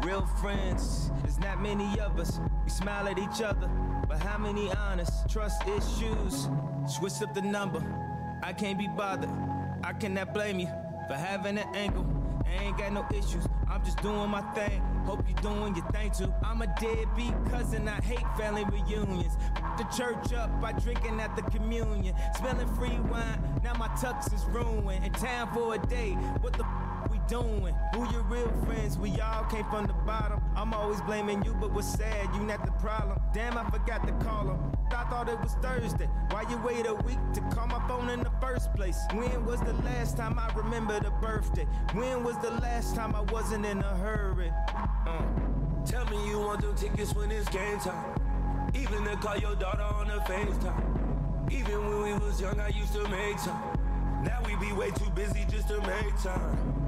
Real friends, there's not many of us. We smile at each other, but how many honest? Trust issues, switch up the number. I can't be bothered, I cannot blame you for having an angle. I ain't got no issues, I'm just doing my thing. Hope you doing your thing too. I'm a deadbeat cousin, I hate family reunions. The church up by drinking at the communion. Smelling free wine, now my tux is ruined. In town for a day, what the we doing? Who your real friends? We all came from the bottom. I'm always blaming you, but what's sad, you not the problem. Damn, I forgot to call him. I thought it was Thursday. Why you wait a week to call my phone in the first place? When was the last time I remembered a birthday? When was the last time I wasn't in a hurry? Tell me you want them tickets when it's game time. Even to call your daughter on the FaceTime. Even when we was young, I used to make time. Now we be way too busy just to make time.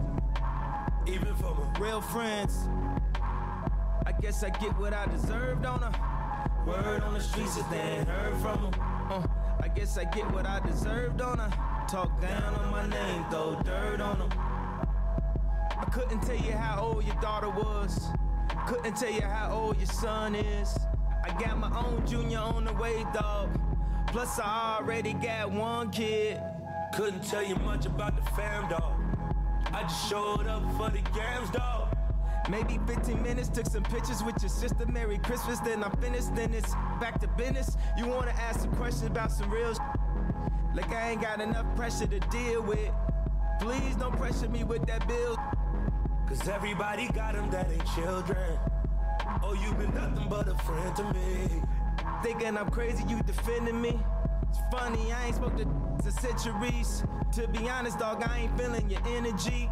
Even for my real friends. I guess I get what I deserved on her. Word on the streets is they ain't heard from them. I guess I get what I deserved on her. Talk down on my name, throw dirt on them. I couldn't tell you how old your daughter was. Couldn't tell you how old your son is. I got my own junior on the way, dog. Plus I already got one kid. Couldn't tell you much about the fam, dog. I just showed up for the games, dog. Maybe 15 minutes, took some pictures with your sister. Merry Christmas, then I'm finished, then it's back to business. You wanna ask some questions about some real like I ain't got enough pressure to deal with. Please don't pressure me with that bill. Cause everybody got them that ain't children. Oh, you been nothing but a friend to me. Thinking I'm crazy, you defending me. It's funny, I ain't spoke to centuries. To be honest, dog, I ain't feeling your energy.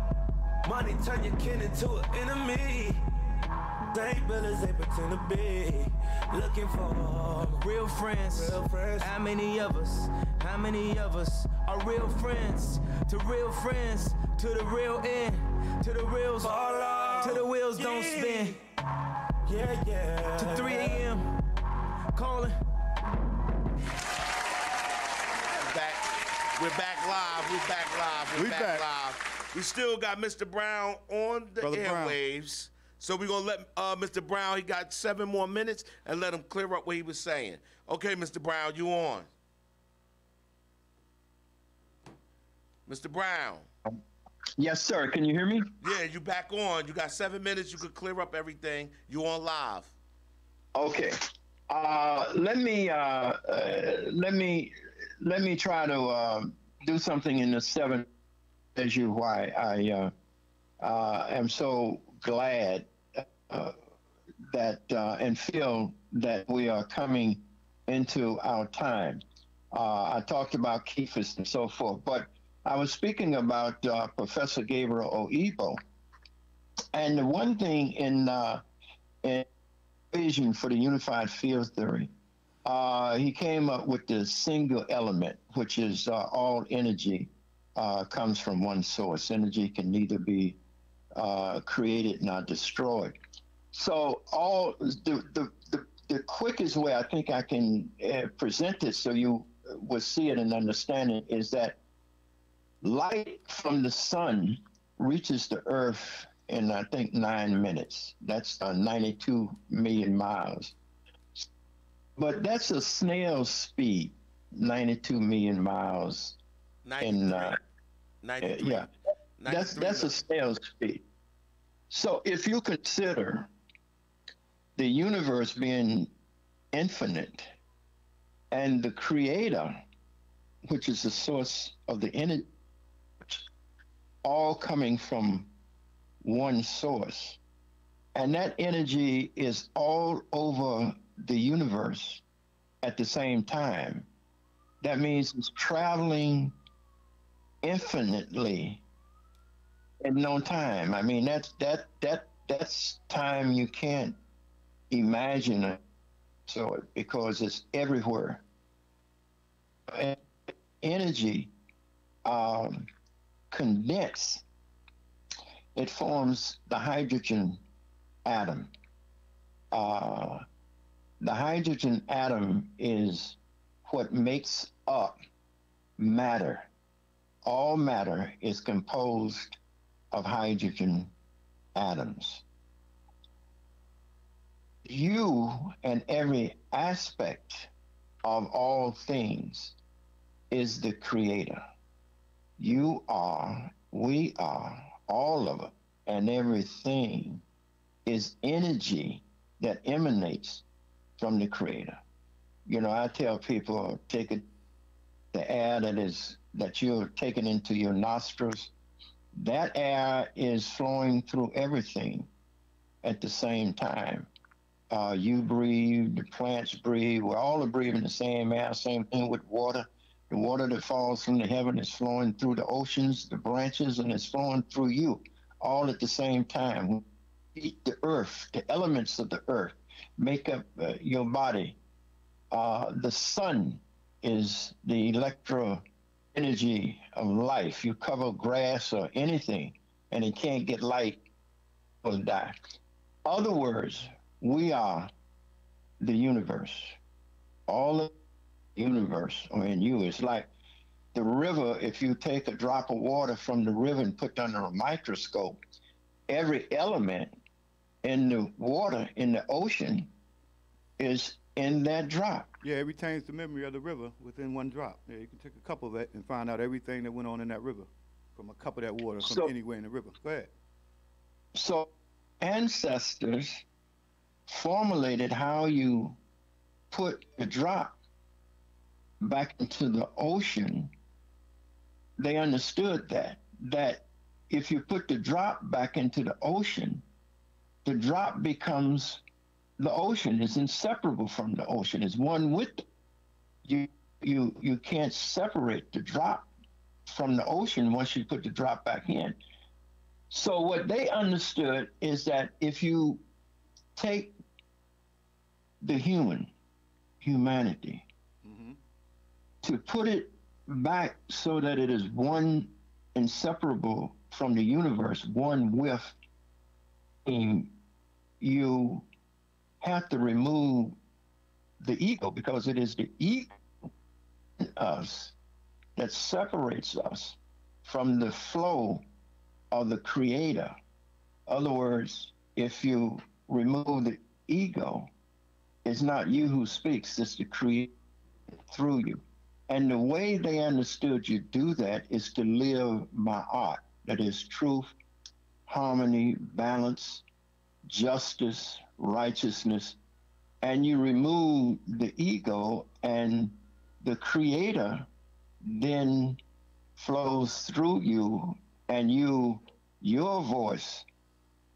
Money turn your kin into an enemy. Same real as they pretend to be. Looking for real friends. Real friends. How many of us? How many of us are real friends? To real friends, to the real end, to the reals, to the wheels don't spin. Yeah, yeah. To 3 a.m. we're back live. We're back live. We still got Mr. Brown on the Brother Brown. airwaves. So we're going to let Mr. Brown, he got 7 more minutes, and let him clear up what he was saying. Okay, Mr. Brown, you on. Mr. Brown. Yes, sir. Can you hear me? Yeah, you back on. You got 7 minutes. You could clear up everything. You on live. Okay. Let me try to do something in the 7 as you why I am so glad that and feel that we are coming into our time. I talked about Kephas and so forth, but I was speaking about Professor Gabriel Oebo, and the one thing in vision for the unified field theory, he came up with the single element, which is all energy comes from one source. Energy can neither be created nor destroyed. So all the quickest way I think I can present this so you will see it and understand it is that light from the sun reaches the earth in, I think, 9 minutes. That's 92 million miles. But that's a snail's speed, 92 million miles. 93. Yeah, that's a snail's speed. So if you consider the universe being infinite and the creator, which is the source of the energy, all coming from one source, and that energy is all over the universe at the same time, that means it's traveling infinitely in no time. I mean, that's time you can't imagine, so because it's everywhere. And energy condense, it forms the hydrogen atom. The hydrogen atom is what makes up matter. All matter is composed of hydrogen atoms. You and every aspect of all things is the creator. You are, we are, all of it, and everything is energy that emanates from the creator. You know, I tell people, take it, the air that you're taking into your nostrils, that air is flowing through everything at the same time. You breathe, the plants breathe, we're all breathing the same air, same thing with water. The water that falls from the heaven is flowing through the oceans, the branches, and it's flowing through you, all at the same time. Eat the earth, the elements of the earth make up your body. The sun is the electro energy of life. You cover grass or anything, and it can't get light or die. Other words, we are the universe. All of the universe are in you. It's like the river. If you take a drop of water from the river and put it under a microscope, every element in the water in the ocean is in that drop. Yeah, it retains the memory of the river within one drop. Yeah, you can take a cup of it and find out everything that went on in that river from a cup of that water from anywhere in the river. Go ahead. So ancestors formulated how you put the drop back into the ocean. They understood that if you put the drop back into the ocean, the drop becomes the ocean. Is inseparable from the ocean. It's one with it. You can't separate the drop from the ocean once you put the drop back in. So what they understood is that if you take the humanity, to put it back so that it is one inseparable from the universe, one with, you have to remove the ego, because it is the ego in us that separates us from the flow of the creator. In other words, if you remove the ego, it's not you who speaks, it's the creator through you. And the way they understood you do that is to live my art. That is truth, harmony, balance, justice, righteousness. And you remove the ego, and the creator then flows through you, and your voice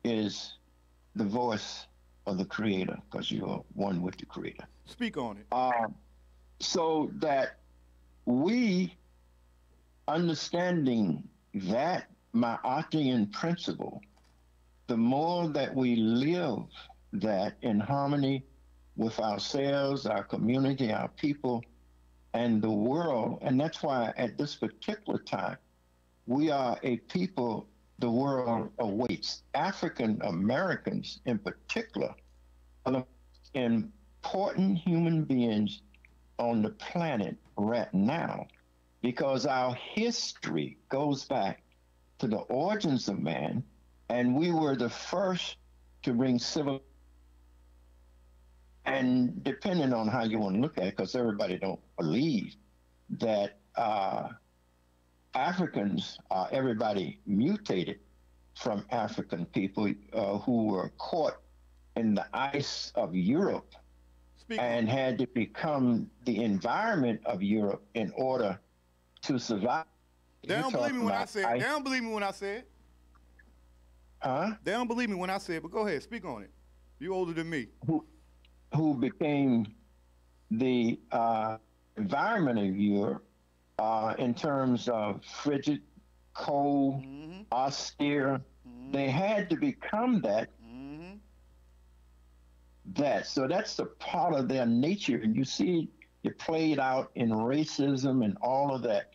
is the voice of the creator, because you're one with the creator. Speak on it. So that we, understanding that Ma'atian principle, the more that we live that in harmony with ourselves, our community, our people, and the world, and that's why at this particular time, we are a people the world awaits. African Americans in particular are the important human beings on the planet right now, because our history goes back to the origins of man, and we were the first to bring civil. And depending on how you want to look at it, because everybody don't believe that Africans, everybody mutated from African people who were caught in the ice of Europe and had to become the environment of Europe in order to survive. They don't believe me when I say it. They don't believe me when I say it. Huh? They don't believe me when I say it, but go ahead, speak on it. You're older than me. Who became the environment of Europe in terms of frigid, cold, austere. They had to become that. So that's a part of their nature. And you see it played out in racism and all of that.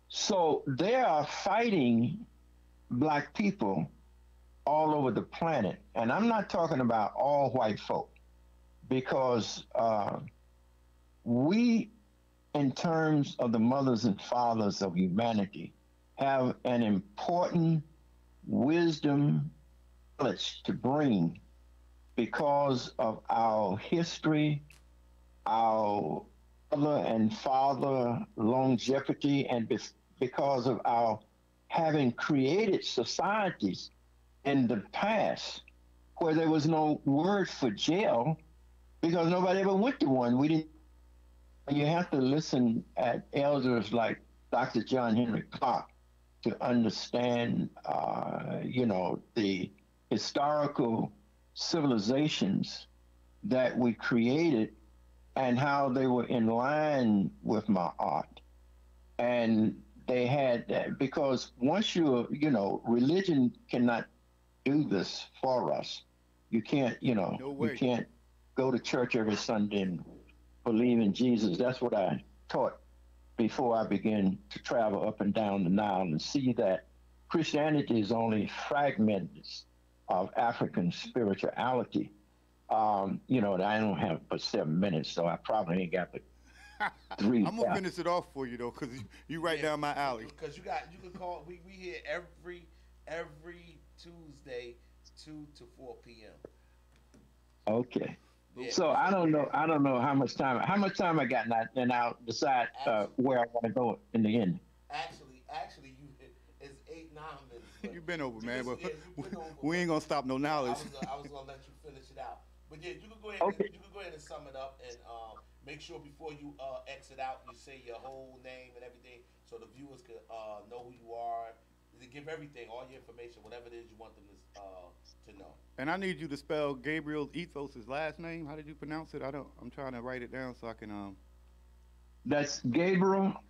So they are fighting black people all over the planet. And I'm not talking about all white folk, because we, in terms of the mothers and fathers of humanity, have an important wisdom knowledge to bring because of our history, our mother and father longevity, and because of our having created societies in the past where there was no word for jail because nobody ever went to one. We didn't. You have to listen at elders like Dr. John Henry Clark to understand, the historical civilizations that we created and how they were in line with my art. And they had that, because once religion cannot do this for us. You can't, you can't go to church every Sunday and believe in Jesus. That's what I taught before I began to travel up and down the Nile and see that Christianity is only fragments of African spirituality. I don't have but 7 minutes, so I probably ain't got but 3. I'm gonna finish it off for you though, because you right down my alley. Because you can call. We here every Tuesday, 2 to 4 p.m. Okay. Yeah. So I don't know how much time I got now, and I'll decide where I want to go in the end. Actually, it's 8-9 minutes. You've been over, man, but we ain't gonna stop no knowledge. I was gonna let you finish it out, but yeah, you can go ahead. Okay. You can go ahead and sum it up, and make sure before you exit out, you say your whole name and everything, so the viewers can know who you are. To give everything, all your information, whatever it is you want them to know. And I need you to spell Gabriel Ethos' last name. How did you pronounce it? I'm trying to write it down so I can. That's Gabriel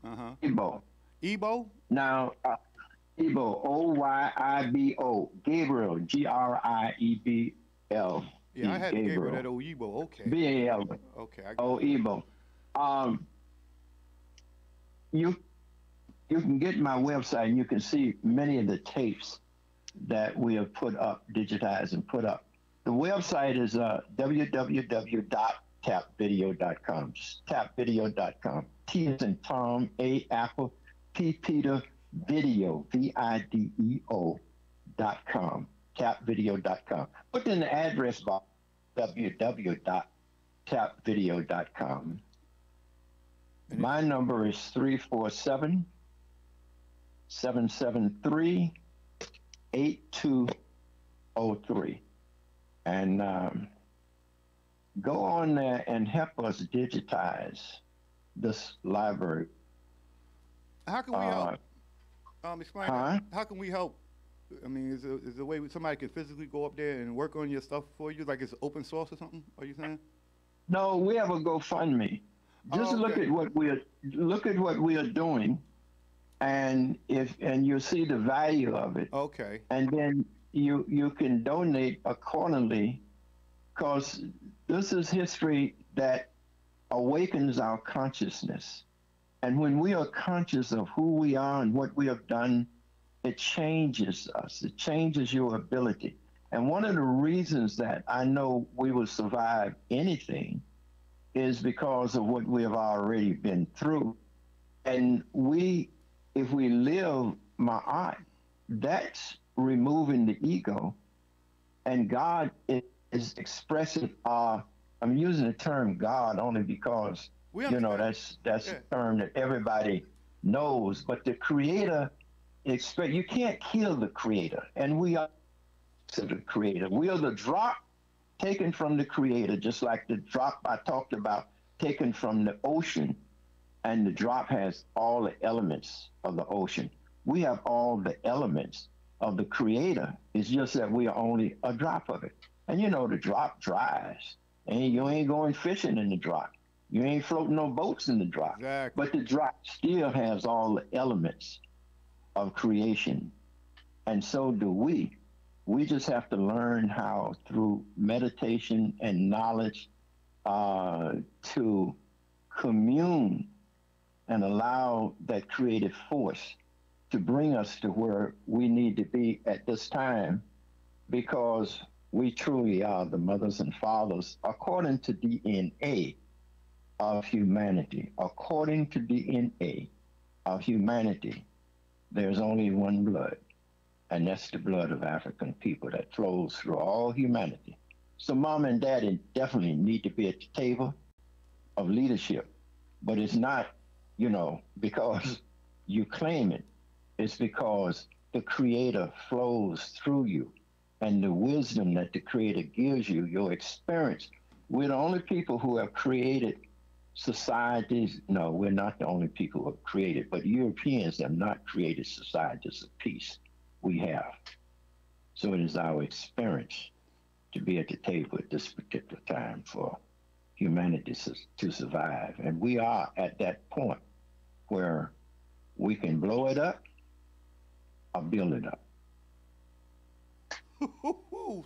Ebo. Ebo? Now, Ebo, Oybo. Gabriel, Griebel. Yeah, I had Gabriel that Oybo. Okay. B-A-L. Okay. Oybo. You can get my website and you can see many of the tapes that we have put up, digitized and put up. The website is www.tapvideo.com. Just tapvideo.com. T as in Tom, A apple, P Peter, Video, video.com, tapvideo.com. Put in the address box, www.tapvideo.com. My number is 347 773 8203. And go on there and help us digitize this library. How can we help? Explain that. How can we help? I mean, is there a way somebody can physically go up there and work on your stuff for you, like it's open source or something? Are you saying? No, we have a GoFundMe. Just look at what we are doing, and you'll see the value of it. Okay. And then you can donate accordingly, because this is history that awakens our consciousness. And when we are conscious of who we are and what we have done, it changes us. It changes your ability. And one of the reasons that I know we will survive anything is because of what we have already been through. And if we live Ma'at, that's removing the ego. And God is expressing I'm using the term God only because that's a term that everybody knows. But the Creator, you can't kill the Creator, and we are the Creator. We are the drop taken from the Creator, just like the drop I talked about taken from the ocean, and the drop has all the elements of the ocean. We have all the elements of the Creator. It's just that we are only a drop of it. And the drop dries, and you ain't going fishing in the drop. You ain't floating no boats in the drop. Exactly. But the drop still has all the elements of creation. And so do we. We just have to learn how, through meditation and knowledge, to commune and allow that creative force to bring us to where we need to be at this time, because we truly are the mothers and fathers, according to DNA of humanity. According to DNA of humanity, there's only one blood, and that's the blood of African people that flows through all humanity. So mom and daddy definitely need to be at the table of leadership, but it's not, because you claim it. It's because the Creator flows through you, and the wisdom that the Creator gives you, your experience. We're the only people who have created societies. No, we're not the only people who have created, but Europeans have not created societies of peace. We have. So it is our experience to be at the table at this particular time for humanity to survive. And we are at that point where we can blow it up or build it up.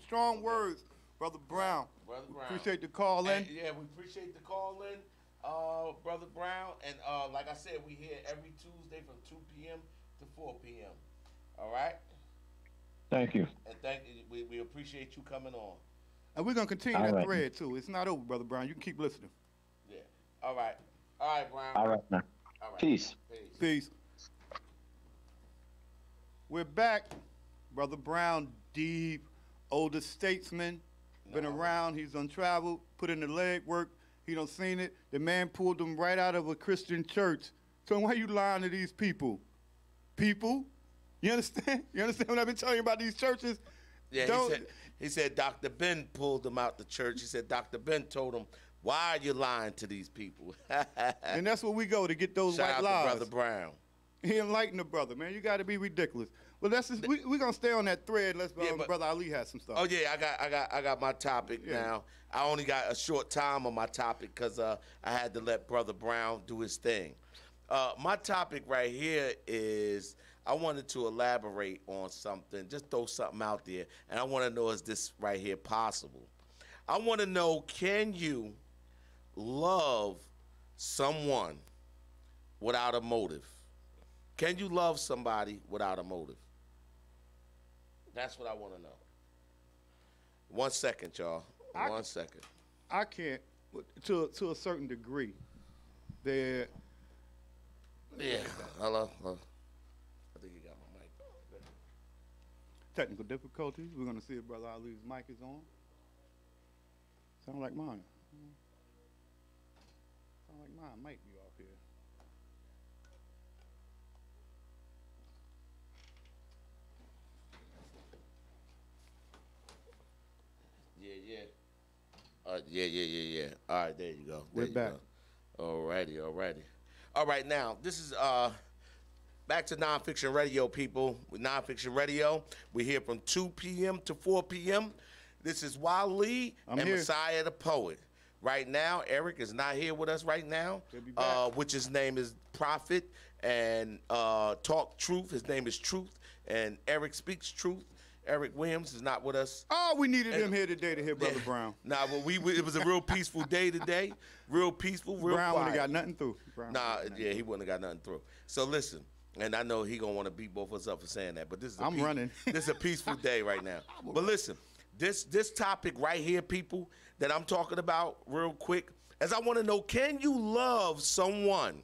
Strong words, Brother Brown. Brother Brown. Appreciate the call in. Yeah, we appreciate the call in, Brother Brown. And like I said, we here every Tuesday from 2 p.m. to 4 p.m. All right? Thank you. And we appreciate you coming on. And we're going to continue that thread, too. It's not over, Brother Brown. You can keep listening. Yeah. All right. All right, Brown. All right, now. All right. Peace. Peace. We're back. Brother Brown, deep, older statesman, been around. He's done traveled, put in the leg work. He done seen it. The man pulled him right out of a Christian church. So why you lying to these people? People? You understand? You understand what I've been telling you about these churches? Yeah, he said Dr. Ben pulled him out the church. He said Dr. Ben told him, why are you lying to these people? And that's where we go to get those Shout white out lies. to Brother Brown. He enlightened the brother, man. You got to be ridiculous. Well, that's just, we're going to stay on that thread. Let's Brother Ali has some stuff. Oh, yeah, I got my topic now. I only got a short time on my topic because I had to let Brother Brown do his thing. My topic right here is I wanted to elaborate on something, just throw something out there, and I want to know, is this right here possible? I want to know, can you love someone without a motive? Can you love somebody without a motive? That's what I want to know. 1 second, y'all. 1 second. I can't, to a certain degree. Yeah. Hello. I think technical difficulties. We're going to see if Brother Ali's mic is on. Sound like mine. Sound like mine might be off here. Yeah. Yeah. All right, there you go. We're back. Alrighty. All right, now this is back to NonFiction Radio, people. With NonFiction Radio, we're here from 2 p.m. to 4 p.m. This is Wale and here. Messiah the Poet. Right now, Eric is not here with us right now, which his name is Prophet, and Talk Truth. His name is Truth, and Eric Speaks Truth. Eric Williams is not with us. Oh, we needed him here today to hear Brother Brown. Nah, but it was a real peaceful day today. Real peaceful, real Brown quiet. wouldn't have got nothing through. He wouldn't have got nothing through. So listen, and I know he gonna want to beat both of us up for saying that, but this is running. This is a peaceful day right now. But listen, this topic right here, people, that I'm talking about real quick, as I want to know, can you love someone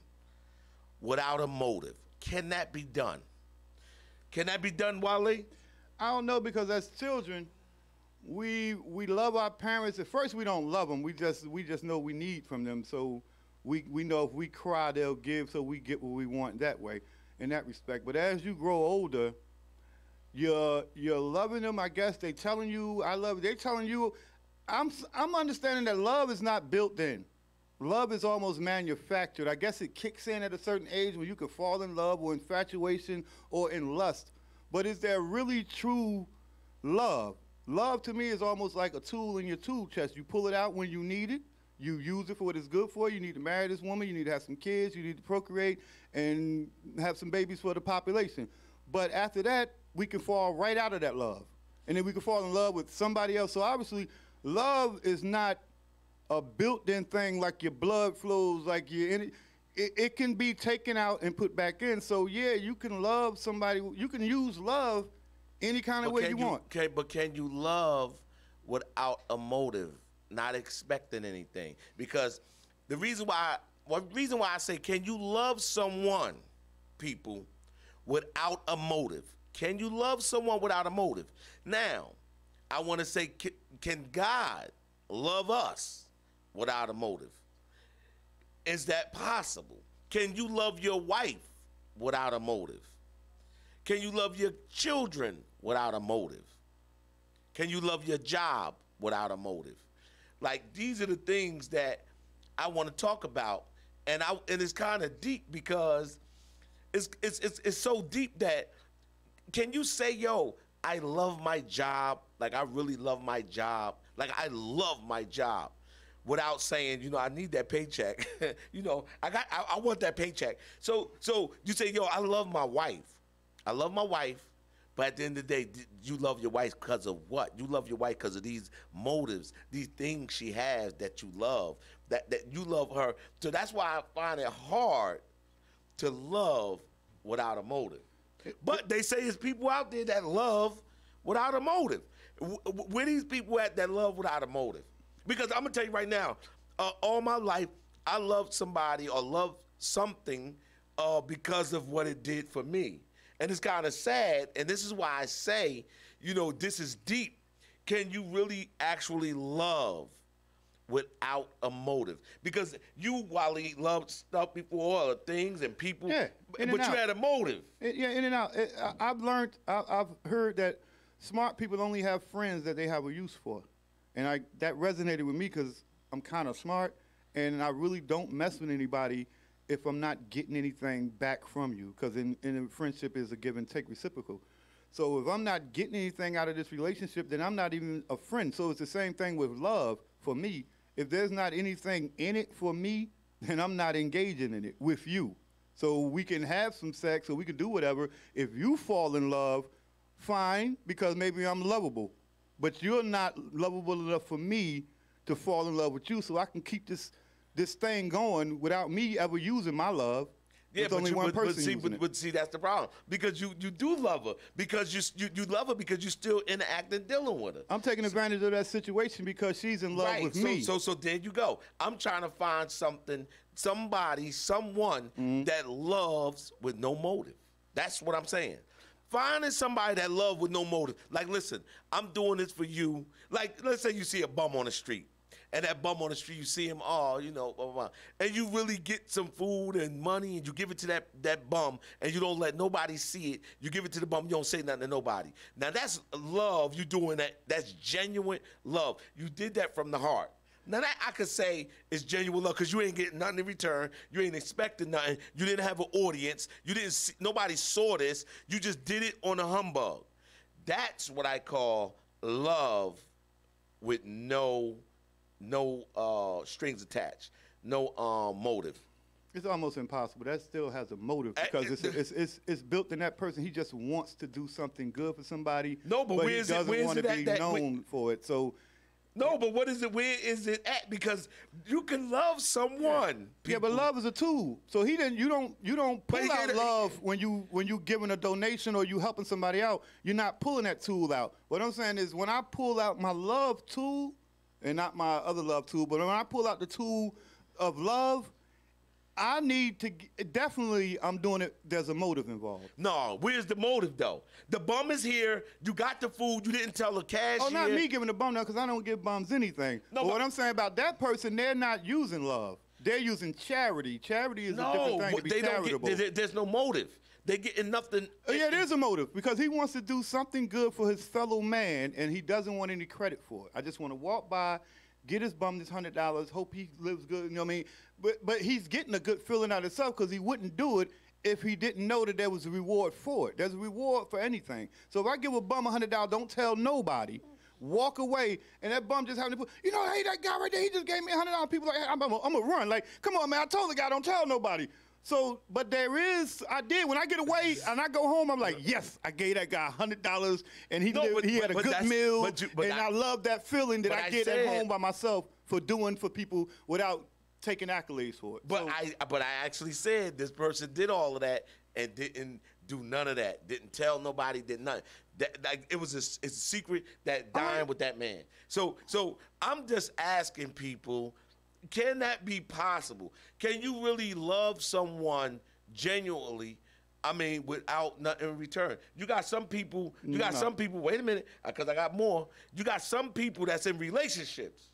without a motive? Can that be done? Can that be done, Wale? I don't know, because as children, we love our parents. At first, we don't love them. We just know we need from them. So we know if we cry, they'll give. So we get what we want that way, in that respect. But as you grow older, you're loving them. I guess they telling you I love you. They telling you. I'm understanding that love is not built in. Love is almost manufactured. I guess it kicks in at a certain age when you can fall in love or infatuation or in lust. But is there really true love? Love to me is almost like a tool in your tool chest. You pull it out when you need it. You use it for what it's good for. You need to marry this woman. You need to have some kids. You need to procreate and have some babies for the population. But after that, we can fall right out of that love. And then we can fall in love with somebody else. So obviously, love is not a built-in thing like your blood flows, like you're in it. It can be taken out and put back in. So, yeah, you can love somebody. You can use love any kind of way you want. But can you love without a motive, not expecting anything? Because the reason why I say, can you love someone, people, without a motive? Can you love someone without a motive? Now, I want to say, can God love us without a motive? Is that possible? Can you love your wife without a motive? Can you love your children without a motive? Can you love your job without a motive? Like, these are the things that I want to talk about, and it's kind of deep, because it's so deep that, can you say, yo, I love my job, like I really love my job, like I love my job, without saying, I need that paycheck. I want that paycheck. So you say, yo, I love my wife. I love my wife, but at the end of the day, you love your wife because of what? You love your wife because of these motives, these things she has that you love, that you love her. So that's why I find it hard to love without a motive. But they say there's people out there that love without a motive. Where these people at that love without a motive? Because I'm going to tell you right now, all my life, I loved somebody or loved something because of what it did for me. And it's kind of sad, and this is why I say, this is deep. Can you really actually love without a motive? Because you, Wale, loved stuff before, or things and people, but you had a motive. Yeah, in and out. I've heard that smart people only have friends that they have a use for. And that resonated with me because I'm kind of smart, and I really don't mess with anybody if I'm not getting anything back from you, because in a friendship is a give and take reciprocal. So if I'm not getting anything out of this relationship, then I'm not even a friend. So it's the same thing with love for me. If there's not anything in it for me, then I'm not engaging in it with you. So we can have some sex, or we can do whatever. If you fall in love, fine, because maybe I'm lovable. But you're not lovable enough for me to fall in love with you, so I can keep this thing going without me ever using my love. Yeah, but see, that's the problem. Because you do love her. Because you love her because you're still interacting, dealing with her. I'm taking advantage of that situation because she's in love with me. So there you go. I'm trying to find someone that loves with no motive. That's what I'm saying. Finding somebody that love with no motive. Like, listen, I'm doing this for you. Like, let's say you see a bum on the street. And that bum on the street, you see him, blah, blah, blah. And you really get some food and money, and you give it to that bum, and you don't let nobody see it. You give it to the bum, you don't say nothing to nobody. Now, that's love. You doing that. That's genuine love. You did that from the heart. Now, that I could say is genuine love because you ain't getting nothing in return. You ain't expecting nothing. You didn't have an audience. You didn't see, nobody saw this. You just did it on a humbug. That's what I call love with no strings attached, no motive. It's almost impossible. That still has a motive because it's built in that person. He just wants to do something good for somebody. No, but he doesn't want to be known for it. So. No, but what is it? Where is it at? Because you can love someone. Yeah, but love is a tool. So you don't pull out love when you giving a donation or you helping somebody out. You're not pulling that tool out. What I'm saying is when I pull out my love tool, and not my other love tool, but when I pull out the tool of love, I need to definitely. I'm doing it. There's a motive involved. No, where's the motive though? The bum is here. You got the food. You didn't tell the cashier. Oh, not me giving the bum now, because I don't give bums anything. No, but what I'm saying about that person, they're not using love. They're using charity. Charity is a different thing. To be charitable. There's no motive. They getting nothing. Yeah, there's a motive because he wants to do something good for his fellow man, and he doesn't want any credit for it. I just want to walk by, get his bum this $100, hope he lives good. You know what I mean? But he's getting a good feeling out of himself because he wouldn't do it if he didn't know that there was a reward for it. There's a reward for anything. So if I give a bum $100, don't tell nobody. Walk away, and that bum just having to put, hey, that guy right there, he just gave me $100. People like, I'm gonna run. Like, come on, man, I told the guy, don't tell nobody. So, but I did. When I get away and I go home, I'm like, yes, I gave that guy $100, and he had a good meal, and I love that feeling that I get at home by myself for doing for people without taking accolades for it. But I actually said this person did all of that and didn't do none of that. Didn't tell nobody. Did nothing. It's a secret that dying with that man. So I'm just asking people. Can that be possible? Can you really love someone genuinely, without nothing in return? You got some people, wait a minute, because I got more. You got some people that's in relationships.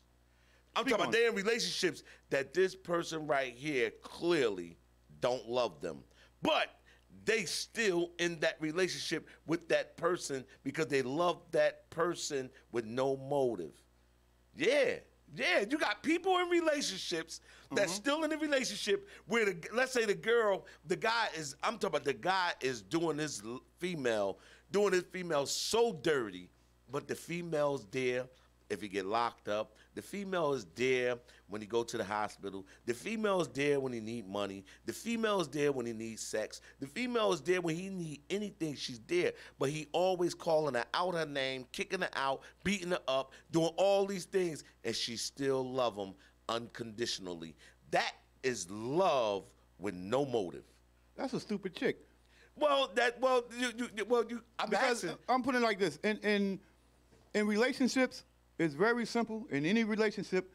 I'm talking about they're in relationships that this person right here clearly don't love them. But they still in that relationship with that person because they love that person with no motive. Yeah. Yeah, you got people in relationships that's still in a relationship where, let's say the guy is doing this female so dirty, but the female's there if he get locked up. The female is there when he go to the hospital. The female is there when he need money. The female is there when he needs sex. The female is there when he need anything. She's there. But he always calling her out her name, kicking her out, beating her up, doing all these things, and she still love him unconditionally. That is love with no motive. That's a stupid chick. I'm putting it like this. In relationships, it's very simple. In any relationship,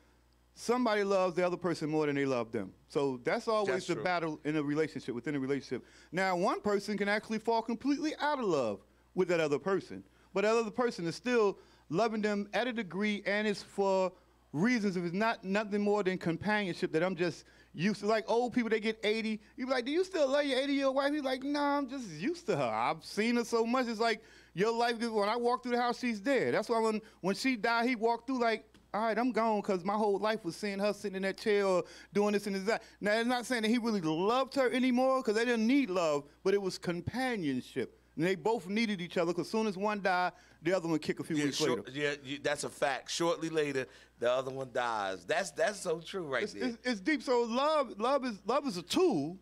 somebody loves the other person more than they love them. So that's always the battle in a relationship, within a relationship. Now, one person can actually fall completely out of love with that other person, but that other person is still loving them at a degree, and it's for reasons if it's nothing more than companionship that I'm just used to. Like old people, they get 80. You be like, do you still love your 80-year-old wife? He's like, nah, I'm just used to her. I've seen her so much. It's like your life, when I walk through the house, she's there. That's why when she died, he walked through like, all right, I'm gone, because my whole life was seeing her sitting in that chair or doing this and that. Now, it's not saying that he really loved her anymore, because they didn't need love, but it was companionship. And they both needed each other, because as soon as one died, the other one kicked a few weeks later. Yeah, that's a fact. Shortly later, the other one dies. That's so true there. It's deep. So love is a tool,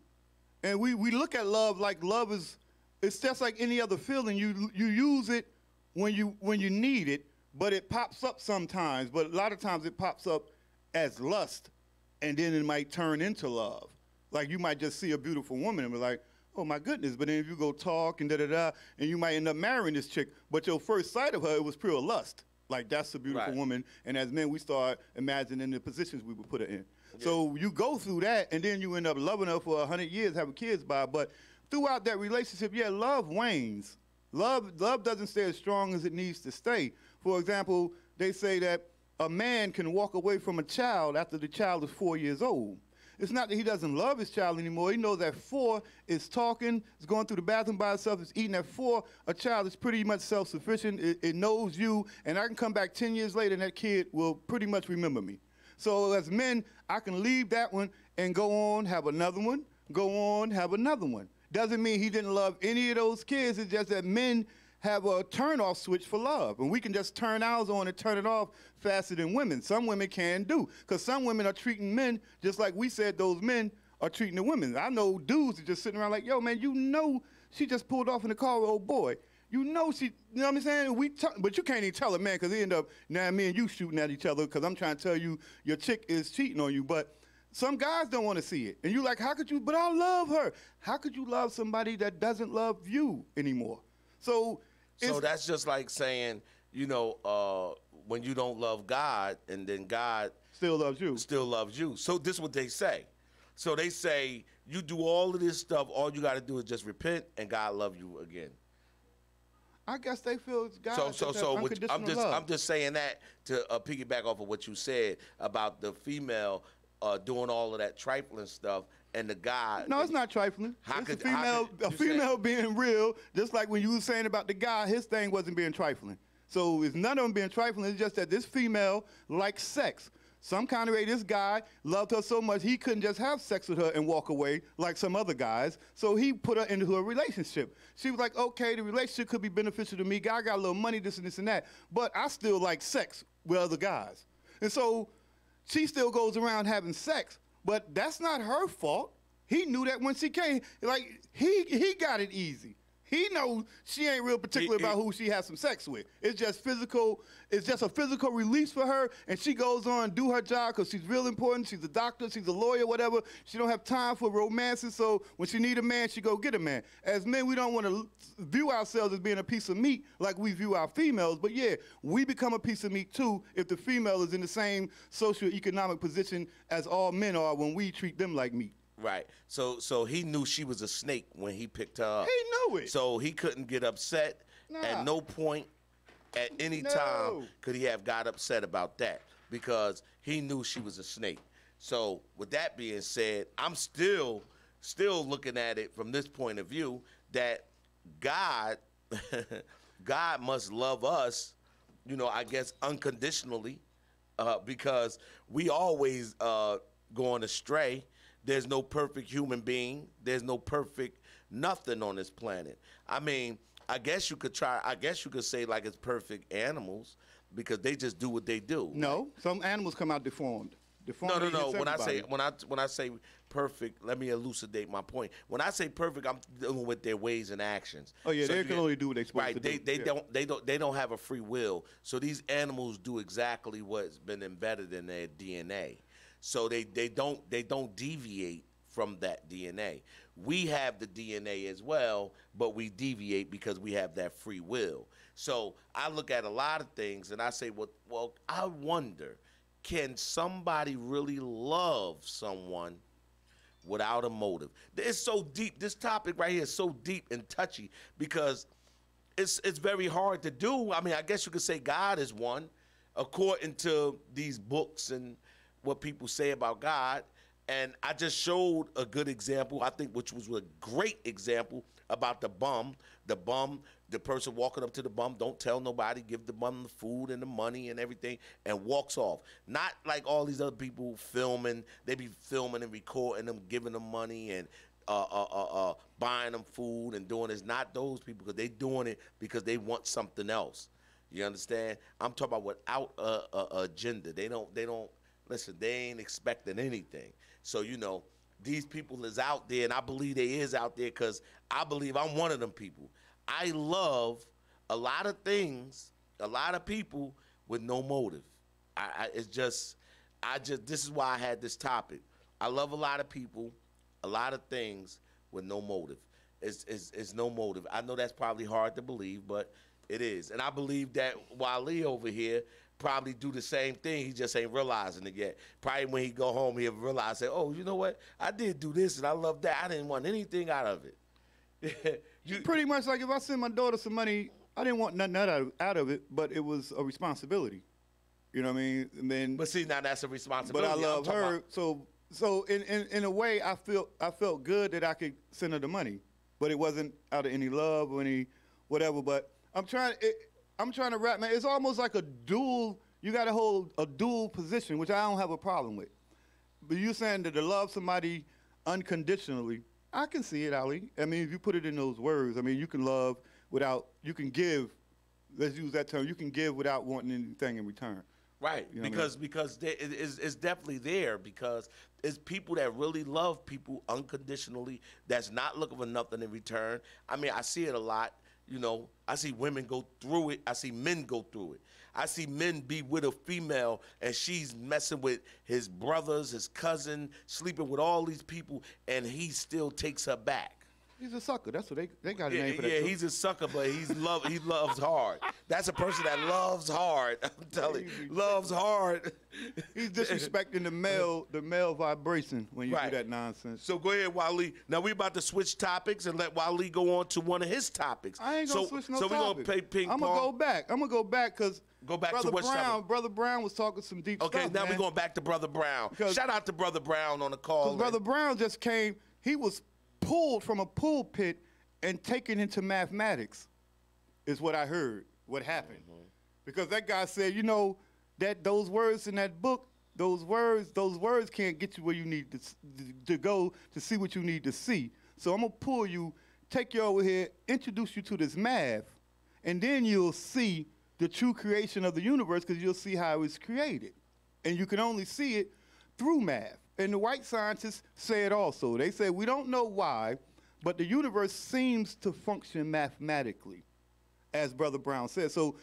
and we look at love like love is, it's just like any other feeling. You use it when you need it, but it pops up sometimes. But a lot of times it pops up as lust, and then it might turn into love. Like you might just see a beautiful woman and be like, oh my goodness, but then if you go talk and and you might end up marrying this chick, but your first sight of her, it was pure lust. Like, that's a beautiful woman, and as men, we start imagining the positions we would put her in. Yeah. So you go through that, and then you end up loving her for 100 years, having kids by her. But throughout that relationship, love wanes. Love doesn't stay as strong as it needs to stay. For example, they say that a man can walk away from a child after the child is 4 years old. It's not that he doesn't love his child anymore. He knows that 4 is talking, is going through the bathroom by itself, is eating. At 4, a child is pretty much self-sufficient. It knows you, and I can come back 10 years later, and that kid will pretty much remember me. So as men, I can leave that one and go on, have another one, go on, have another one. Doesn't mean he didn't love any of those kids. It's just that men have a turn-off switch for love, and we can just turn ours on and turn it off faster than women. Some women can do, because some women are treating men just like we said those men are treating the women. I know dudes are just sitting around like, yo, man, you know she just pulled off in the car with old boy. You know she, you know what I'm saying? But you can't even tell a man, because they end up, now me and you shooting at each other, because I'm trying to tell you your chick is cheating on you. But some guys don't want to see it. And you like, how could you, but I love her. How could you love somebody that doesn't love you anymore? So that's just like saying, you know, when you don't love God and then God still loves you. So this is what they say. So they say, you do all of this stuff, all you got to do is just repent and God love you again. I guess they feel it's God. I'm just saying that to piggyback off of what you said about the female doing all of that trifling stuff and the guy. No, it's not trifling. It's a female being real, just like when you were saying about the guy, his thing wasn't being trifling. So it's none of them being trifling. It's just that this female likes sex. Some kind of way, this guy loved her so much he couldn't just have sex with her and walk away like some other guys. So he put her into a relationship. She was like, okay, the relationship could be beneficial to me. Guy got a little money, this and this and that. But I still like sex with other guys. And so she still goes around having sex. But that's not her fault. He knew that when she came. Like, he got it easy. He knows she ain't real particular about who she has some sex with. It's just physical. It's just a physical release for her, and she goes on and do her job because she's real important. She's a doctor. She's a lawyer, whatever. She don't have time for romances, so when she need a man, she go get a man. As men, we don't want to view ourselves as being a piece of meat like we view our females, but yeah, we become a piece of meat too if the female is in the same socioeconomic position as all men are when we treat them like meat. Right. So he knew she was a snake when he picked her up. He knew it. So he couldn't get upset. At no point at any time could he have got upset about that because he knew she was a snake. So with that being said, I'm still looking at it from this point of view that God God must love us, I guess unconditionally, because we always going astray. There's no perfect human being. There's no perfect nothing on this planet. I mean, I guess you could say like it's perfect animals because they just do what they do. No, some animals come out deformed. No. When I say perfect, let me elucidate my point. When I say perfect, I'm dealing with their ways and actions. Oh yeah, so they can only do what they're supposed to do. They don't have a free will. So these animals do exactly what's been embedded in their DNA. So they don't deviate from that DNA. We have the DNA as well, but we deviate because we have that free will. So I look at a lot of things and I say, well, I wonder, can somebody really love someone without a motive? It's so deep. This topic right here is so deep and touchy because it's very hard to do. I mean, I guess you could say God is one, according to these books and what people say about God. And I just showed a good example, I think, which was a great example about the person walking up to the bum, don't tell nobody, give the bum the food and the money and everything, and walks off. Not like all these other people filming. They be filming and recording them, giving them money and buying them food and doing this. Not those people, because they doing it because they want something else. You understand? I'm talking about without a agenda. They don't. Listen, they ain't expecting anything. So, these people is out there, and I believe they is out there because I believe I'm one of them people. I love a lot of things, a lot of people with no motive. This is why I had this topic. I love a lot of people, a lot of things with no motive. It's no motive. I know that's probably hard to believe, but it is. And I believe that Wale over here probably do the same thing. He just ain't realizing it yet. Probably when he go home, he'll realize, say, oh, you know what? I did do this, and I love that. I didn't want anything out of it. Pretty much like if I send my daughter some money, I didn't want nothing out of it, but it was a responsibility. You know what I mean? And then, but see, now that's a responsibility. But I love her, so in a way, I felt good that I could send her the money, but it wasn't out of any love or any whatever. But I'm trying to wrap, man. It's almost like a dual. You got to hold a dual position, which I don't have a problem with. But you're saying that to love somebody unconditionally, I can see it, Ali. I mean, if you put it in those words, I mean, you can love without, you can give. Let's use that term. You can give without wanting anything in return. Right, you know because it's definitely there, because it's people that really love people unconditionally, that's not looking for nothing in return. I mean, I see it a lot. You know, I see women go through it. I see men go through it. I see men be with a female and she's messing with his brothers, his cousin, sleeping with all these people, and he still takes her back. He's a sucker. That's what they got a name for that. Yeah, he's a sucker, but he loves hard. That's a person that loves hard. I'm telling you, loves hard. He's disrespecting the male vibration when you do that nonsense. So go ahead, Wally. Now we're about to switch topics and let Wally go on to one of his topics. I ain't gonna switch no topic. So we're gonna play ping pong. I'm gonna go back because Brother Brown was talking some deep stuff. Okay, now we're going back to Brother Brown. Shout out to Brother Brown on the call. Because Brother Brown just came. He was pulled from a pulpit and taken into mathematics, is what I heard, what happened. Because that guy said, you know, that those words in that book, those words can't get you where you need to go to see what you need to see. So I'm going to pull you, take you over here, introduce you to this math, and then you'll see the true creation of the universe, because you'll see how it's created. And you can only see it through math. And the white scientists say it also. They say, we don't know why, but the universe seems to function mathematically, as Brother Brown said. So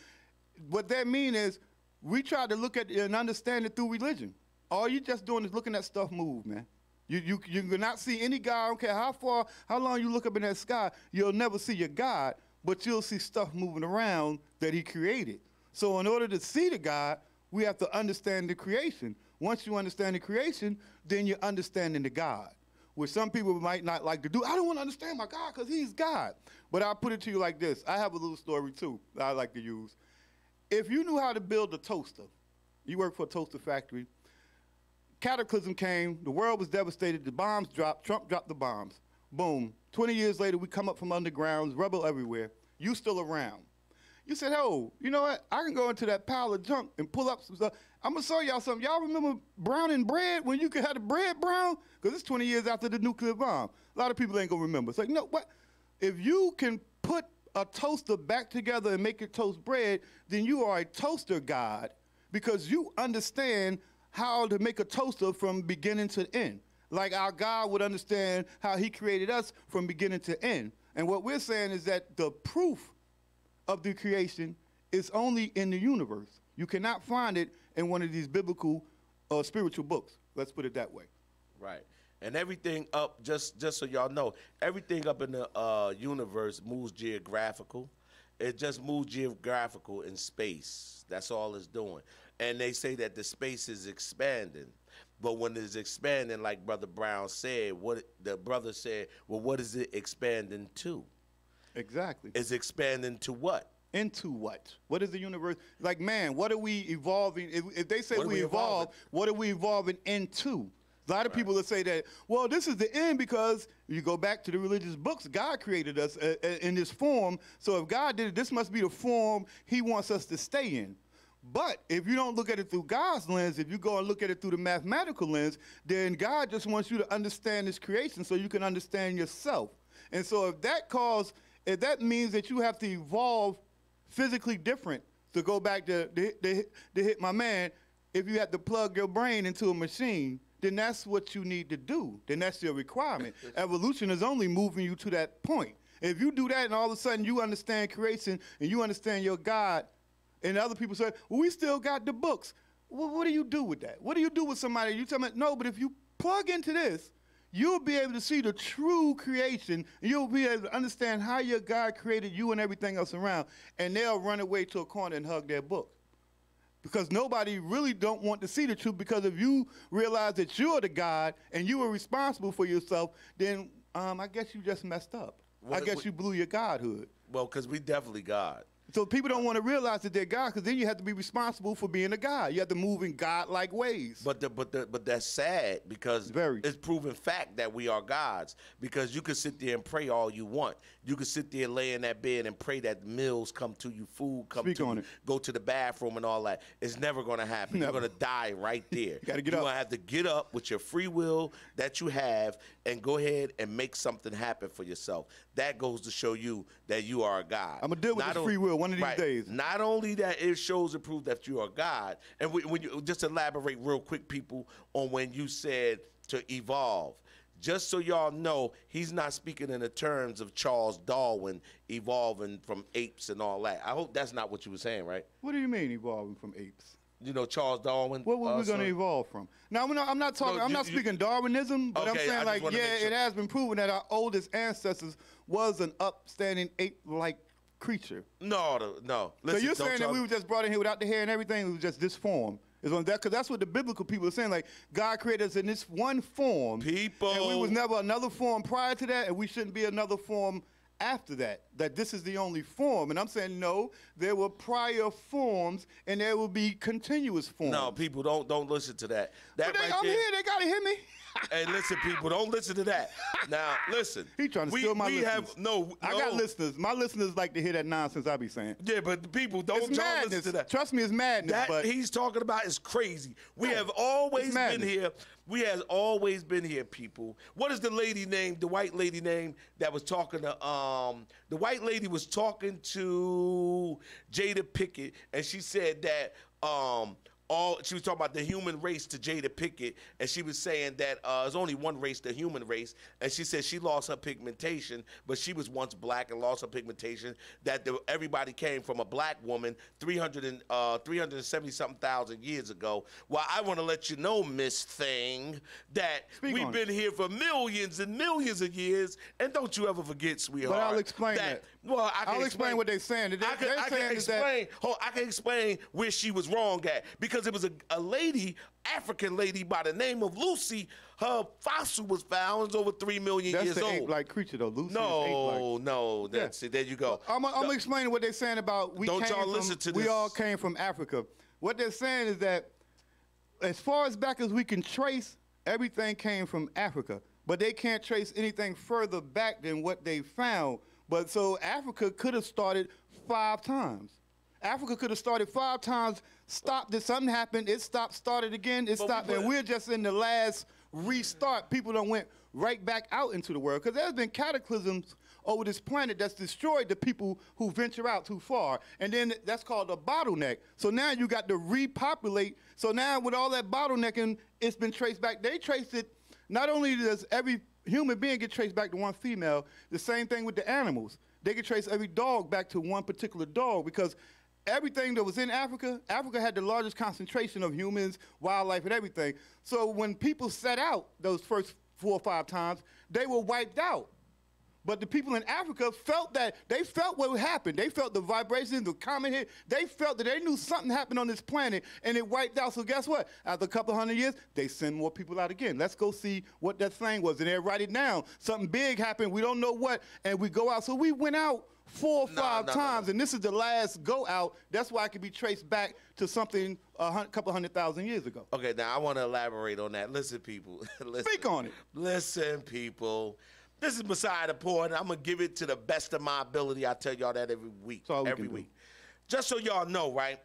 what that means is we try to look at it and understand it through religion. All you're just doing is looking at stuff move, man. You cannot see any God. I don't care how long you look up in that sky, you'll never see your God, but you'll see stuff moving around that he created. So in order to see the God, we have to understand the creation. Once you understand the creation, then you're understanding the God, which some people might not like to do. I don't want to understand my God because he's God. But I'll put it to you like this. I have a little story, too, that I like to use. If you knew how to build a toaster, you work for a toaster factory, cataclysm came, the world was devastated, the bombs dropped, Trump dropped the bombs. Boom. 20 years later, we come up from underground, rubble everywhere. You still around. You said, oh, you know what? I can go into that pile of junk and pull up some stuff. I'm going to show y'all something. Y'all remember browning bread when you could have the bread brown? Because it's 20 years after the nuclear bomb. A lot of people ain't going to remember. It's like, no, what? If you can put a toaster back together and make it toast bread, then you are a toaster god, because you understand how to make a toaster from beginning to end. Like our God would understand how he created us from beginning to end. And what we're saying is that the proof of the creation is only in the universe. You cannot find it in one of these biblical or spiritual books. Let's put it that way. Right. And everything up, just so y'all know, everything up in the universe moves geographical. It just moves geographical in space. That's all it's doing. And they say that the space is expanding. But when it's expanding, like Brother Brown said, what the brother said, well, what is it expanding to? Exactly. It's expanding to what? Into what? What is the universe? Like, man, what are we evolving? If they say we evolve, what are we evolving into? A lot of people will say that, well, this is the end because you go back to the religious books, God created us in this form. So if God did it, this must be the form he wants us to stay in. But if you don't look at it through God's lens, if you go and look at it through the mathematical lens, then God just wants you to understand his creation so you can understand yourself. And so if that means that you have to evolve physically different, to go back to hit my man, if you have to plug your brain into a machine, then that's what you need to do. Then that's your requirement. Evolution is only moving you to that point. If you do that and all of a sudden you understand creation and you understand your God, and other people say, well, we still got the books. Well, what do you do with that? What do you do with somebody? You tell me, no, but if you plug into this, you'll be able to see the true creation. And you'll be able to understand how your God created you and everything else around. And they'll run away to a corner and hug their book. Because nobody really don't want to see the truth, because if you realize that you're the God and you are responsible for yourself, then I guess you just messed up. I guess you blew your godhood. Well, because we definitely God. So people don't want to realize that they're God, because then you have to be responsible for being a God. You have to move in God-like ways. But that's sad, because it's proven fact that we are gods. Because you can sit there and pray all you want. You can sit there and lay in that bed and pray that meals come to you, food come to you, go to the bathroom and all that. It's never going to happen. You're going to die right there. You got to get up. You're going to have to get up with your free will that you have and go ahead and make something happen for yourself. That goes to show you that you are a God. I'm going to deal with this free will one of these days. Not only that, it shows and proves that you are God. And when you just elaborate real quick, people, on when you said to evolve. Just so y'all know, he's not speaking in the terms of Charles Darwin evolving from apes and all that. I hope that's not what you were saying, right? What do you mean evolving from apes? You know, Charles Darwin. What were we going to evolve from? Now, I'm not talking. I'm not speaking Darwinism, but I'm saying, like, yeah, it has been proven that our oldest ancestors was an upstanding ape-like creature. No. Listen, so you're saying that we were just brought in here without the hair and everything? We were just this form? Because that's what the biblical people are saying. Like, God created us in this one form. And we was never another form prior to that, and we shouldn't be another form after that. That this is the only form. And I'm saying, no, there were prior forms, and there will be continuous forms. No, people, don't listen to that. But I'm here. They got to hear me. Hey, listen, people, don't listen to that. Now, listen. He trying to steal my listeners. I got listeners. My listeners like to hear that nonsense I be saying. Yeah, but the people don't listen to that. Trust me, it's madness. That he's talking about is crazy. We have always been here. We have always been here, people. What is the lady name, the white lady name that was talking to, the white lady was talking to Jada Pickett, and she said that, she was talking about the human race to Jada Pickett, and she was saying that there's only one race, the human race, and she said she lost her pigmentation, but she was once black and lost her pigmentation, that everybody came from a black woman 370-something thousand years ago. Well, I want to let you know, Miss Thing, that we've been here for millions and millions of years, and don't you ever forget, sweetheart. But I'll explain that. Well, I'll explain what they're saying. I can explain where she was wrong at, because it was a lady, African lady by the name of Lucy. Her fossil was found. It's over 3 million years old. That's the ape-like creature, though. Lucy no, is ape-like. No. That's it. There you go. I'm explaining what they're saying about we all came from Africa. What they're saying is that as far as back as we can trace, everything came from Africa. But they can't trace anything further back than what they found. But so Africa could have started 5 times. Africa could have started 5 times, stopped, if something happened, it stopped, started again, it stopped, and we're just in the last restart. People done went right back out into the world, because there's been cataclysms over this planet that's destroyed the people who venture out too far, and then that's called a bottleneck. So now you got to repopulate. So now with all that bottlenecking, it's been traced back. They traced it, not only does every human being get traced back to one female, the same thing with the animals. They can trace every dog back to one particular dog, because everything that was in Africa, Africa had the largest concentration of humans, wildlife, and everything. So when people set out those first 4 or 5 times, they were wiped out. But the people in Africa felt that, they felt what happened. They felt the vibrations, the comet hit. They felt that they knew something happened on this planet, and it wiped out. So guess what? After a couple 100 years, they send more people out again. Let's go see what that thing was. And they write it down. Something big happened. We don't know what. And we go out. So we went out 4 or 5 times, and this is the last go out. That's why it can be traced back to something a couple 100,000 years ago. Okay, now I want to elaborate on that. Listen, people. Listen. Speak on it. Listen, people. This is Messiah the Poet, and I'm going to give it to the best of my ability. I tell y'all that every week. Every week. Just so y'all know, right?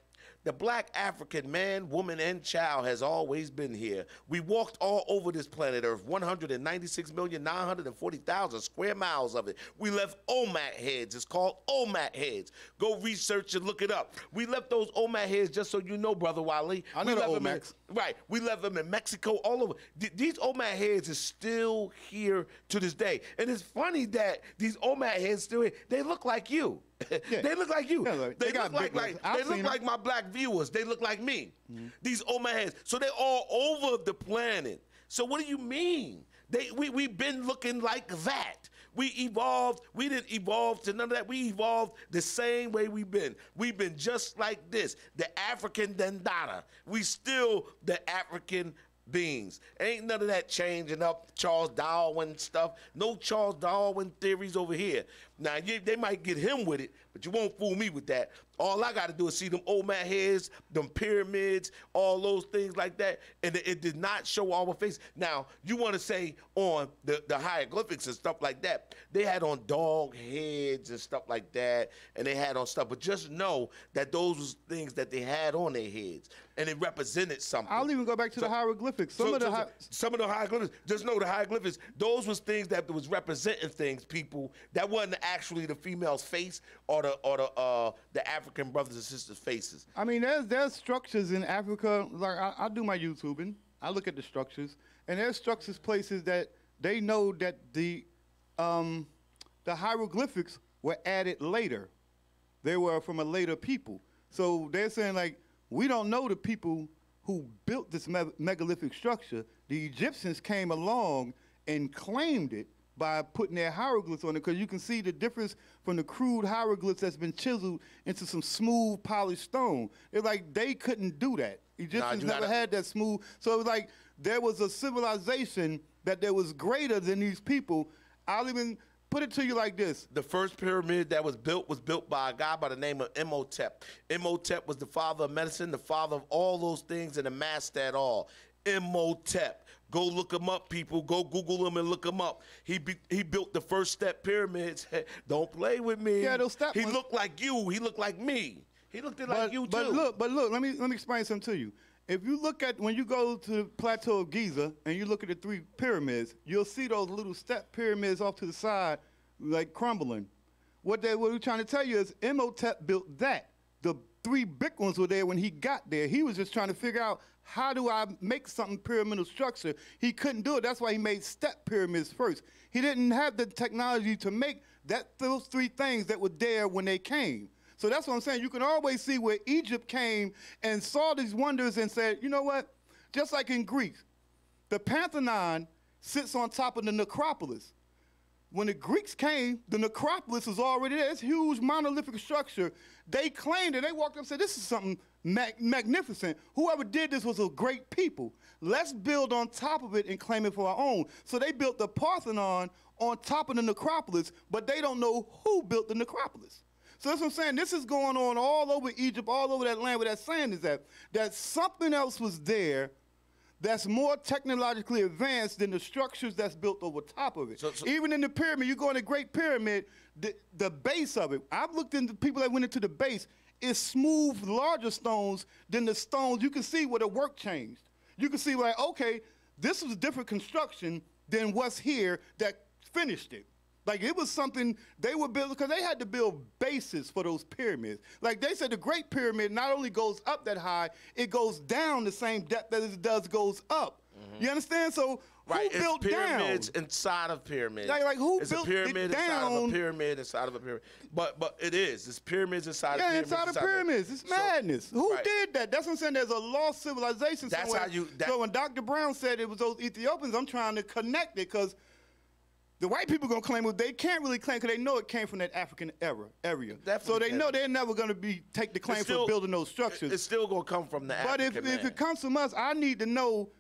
The black African man, woman, and child has always been here. We walked all over this planet Earth, 196,940,000 square miles of it. We left OMAC heads. It's called OMAC heads. Go research and look it up. We left those OMAC heads, just so you know, Brother Wally. I know the OMACs. Right. We left them in Mexico, all over. These OMAC heads is still here to this day. And it's funny that these OMAC heads still here. They look like you. Yeah. They look like you. Yeah, they look like my black viewers. They look like me. These OMAC heads. So they're all over the planet. So what do you mean? We've been looking like that. We evolved. We didn't evolve to none of that. We evolved the same way we've been. We've been just like this. The African Dendata. We still the African beings. Ain't none of that changing up Charles Darwin stuff. No Charles Darwin theories over here. Now, they might get him with it, but you won't fool me with that. All I got to do is see them old man heads, them pyramids, all those things like that, and it did not show our face. Now, you want to say on the hieroglyphics and stuff like that, they had on dog heads and stuff like that, and they had on stuff, but just know that those was things that they had on their heads, and it represented something. I'll even go back to the hieroglyphics. Some of the hieroglyphics, just know the hieroglyphics, those was things that was representing things, people, that wasn't actually the female's face or the African brothers and sisters' faces. I mean, there's structures in Africa. Like I do my YouTubing. I look at the structures, and there's structures, places that they know that the hieroglyphics were added later. They were from a later people. So they're saying, like, we don't know the people who built this megalithic structure. The Egyptians came along and claimed it by putting their hieroglyphs on it, because you can see the difference from the crude hieroglyphs that's been chiseled into some smooth, polished stone. It's like they couldn't do that. Egyptians never had that smooth. So it was like there was a civilization that was greater than these people. I'll even put it to you like this. The first pyramid that was built by a guy by the name of Imhotep. Imhotep was the father of medicine, the father of all those things, and amassed that all. Imhotep. Go look him up, people. Go Google him and look him up. He built the first step pyramids. Don't play with me. Yeah, those step He looked like you. He looked like me. He looked like you too. But look. Let me explain something to you. If you look at, when you go to the Plateau of Giza and you look at the 3 pyramids, you'll see those little step pyramids off to the side, like crumbling. What we're trying to tell you is Imhotep built that. The 3 big ones were there when he got there. He was just trying to figure out, how do I make something pyramidal structure? He couldn't do it. That's why he made step pyramids first. He didn't have the technology to make those 3 things that were there when they came. So that's what I'm saying. You can always see where Egypt came and saw these wonders and said, you know what? Just like in Greece, the Parthenon sits on top of the necropolis. When the Greeks came, the necropolis was already there. It's a huge monolithic structure. They claimed it. They walked up and said, this is something magnificent. Whoever did this was a great people. Let's build on top of it and claim it for our own. So they built the Parthenon on top of the necropolis, but they don't know who built the necropolis. So that's what I'm saying. This is going on all over Egypt, all over that land where that sand is at, that something else was there that's more technologically advanced than the structures that's built over top of it. Even in the pyramid, you go in the Great Pyramid, the base of it, I've looked into people that went into the base, is smooth, larger stones than the stones. You can see where the work changed. You can see, like, okay, this was a different construction than what's here that finished it. Like, it was something they were building, because they had to build bases for those pyramids. Like they said, the Great Pyramid not only goes up that high, it goes down the same depth that it does goes up. Mm-hmm. You understand? So who built pyramids down? Inside of pyramids. Like who it's built a pyramid it down? Inside of a pyramid inside of a pyramid. But it is. It's pyramids inside of pyramids. Yeah, inside of pyramids. It's madness. Who did that? That's what I'm saying. There's a lost civilization somewhere. So when Dr. Brown said it was those Ethiopians, I'm trying to connect it, because the white people going to claim it. They can't really claim, because they know it came from that African area. So they know they're never going to take the claim for building those structures. It's still going to come from the African But if it comes from us, I need to know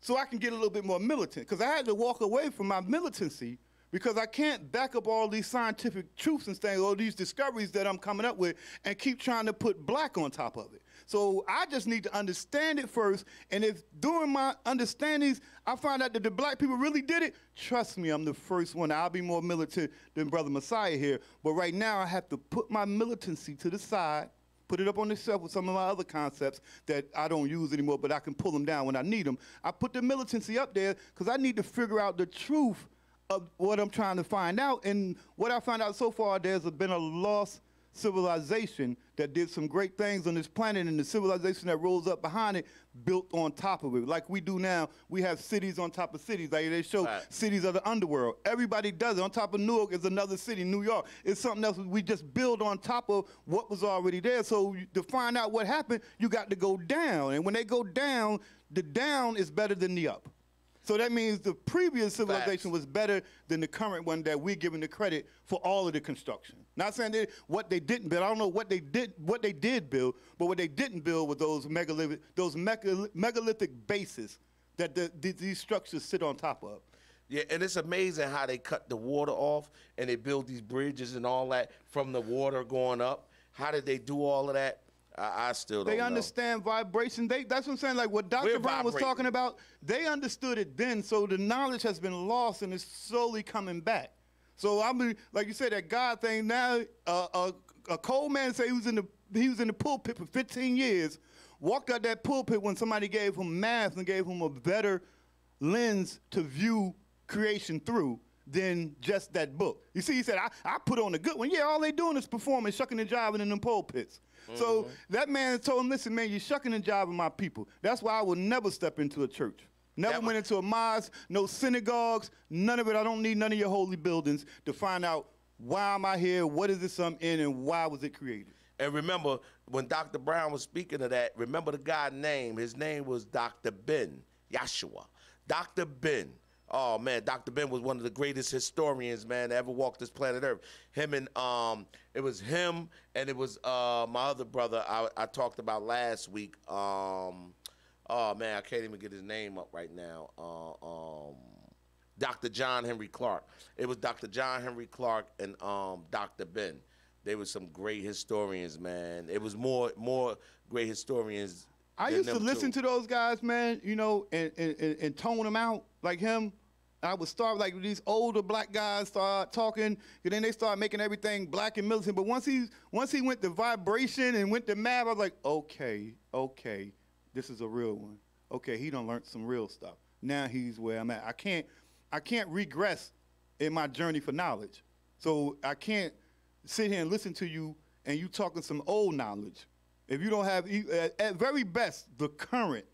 so I can get a little bit more militant, because I had to walk away from my militancy, because I can't back up all these scientific truths and things, all these discoveries that I'm coming up with, and keep trying to put black on top of it. So I just need to understand it first, and if during my understandings I find out that the black people really did it, trust me, I'm the first one. I'll be more militant than Brother Messiah here. But right now I have to put my militancy to the side, put it up on the shelf with some of my other concepts that I don't use anymore, but I can pull them down when I need them. I put the militancy up there because I need to figure out the truth of what I'm trying to find out. And what I found out so far, there's been a lost civilization that did some great things on this planet, and the civilization that rolls up behind it built on top of it. Like we do now, we have cities on top of cities. Like they show cities of the underworld. Everybody does it. On top of Newark is another city, New York. It's something else. We just build on top of what was already there. So to find out what happened, you got to go down. And when they go down, the down is better than the up. So that means the previous civilization was better than the current one that we're giving the credit for all of the construction. Not saying that what they didn't build. I don't know what they did build, but what they didn't build were those megalithic bases that these structures sit on top of. Yeah, and it's amazing how they cut the water off and they build these bridges and all that from the water going up. How did they do all of that? I still don't know. They understand vibration. That's what I'm saying. Like what Dr. Brown was talking about, they understood it then. So the knowledge has been lost and it's slowly coming back. So I mean, like you said, that God thing. Now, a coal man say he was in the pulpit for 15 years, walked out that pulpit when somebody gave him math and gave him a better lens to view creation through than just that book. You see, he said, I put on a good one. Yeah, all they doing is performing, shucking and jiving in them pulpits. So that man told him, listen, man, you're shucking and jiving my people. That's why I will never step into a church. Never went into a mosque, no synagogues, none of it. I don't need none of your holy buildings to find out why am I here, what is this I'm in, and why was it created. And remember, when Dr. Brown was speaking of that, remember the guy's name. His name was Dr. Ben Yeshua. Dr. Ben. Oh, man, Dr. Ben was one of the greatest historians, man, that ever walked this planet Earth. Him and, it was him and it was my other brother I talked about last week. Oh, man, I can't even get his name up right now. Dr. John Henry Clark. It was Dr. John Henry Clark and Dr. Ben. They were some great historians, man. It was more great historians. I used to listen to those guys, man, you know, and tone them out like him. I would start like these older black guys start talking, and then they start making everything black and militant. But once he went to vibration and went to math, I was like, okay, this is a real one. Okay, he done learned some real stuff. Now he's where I'm at. I can't regress in my journey for knowledge. So I can't sit here and listen to you and you talking some old knowledge. If you don't have, at very best, the current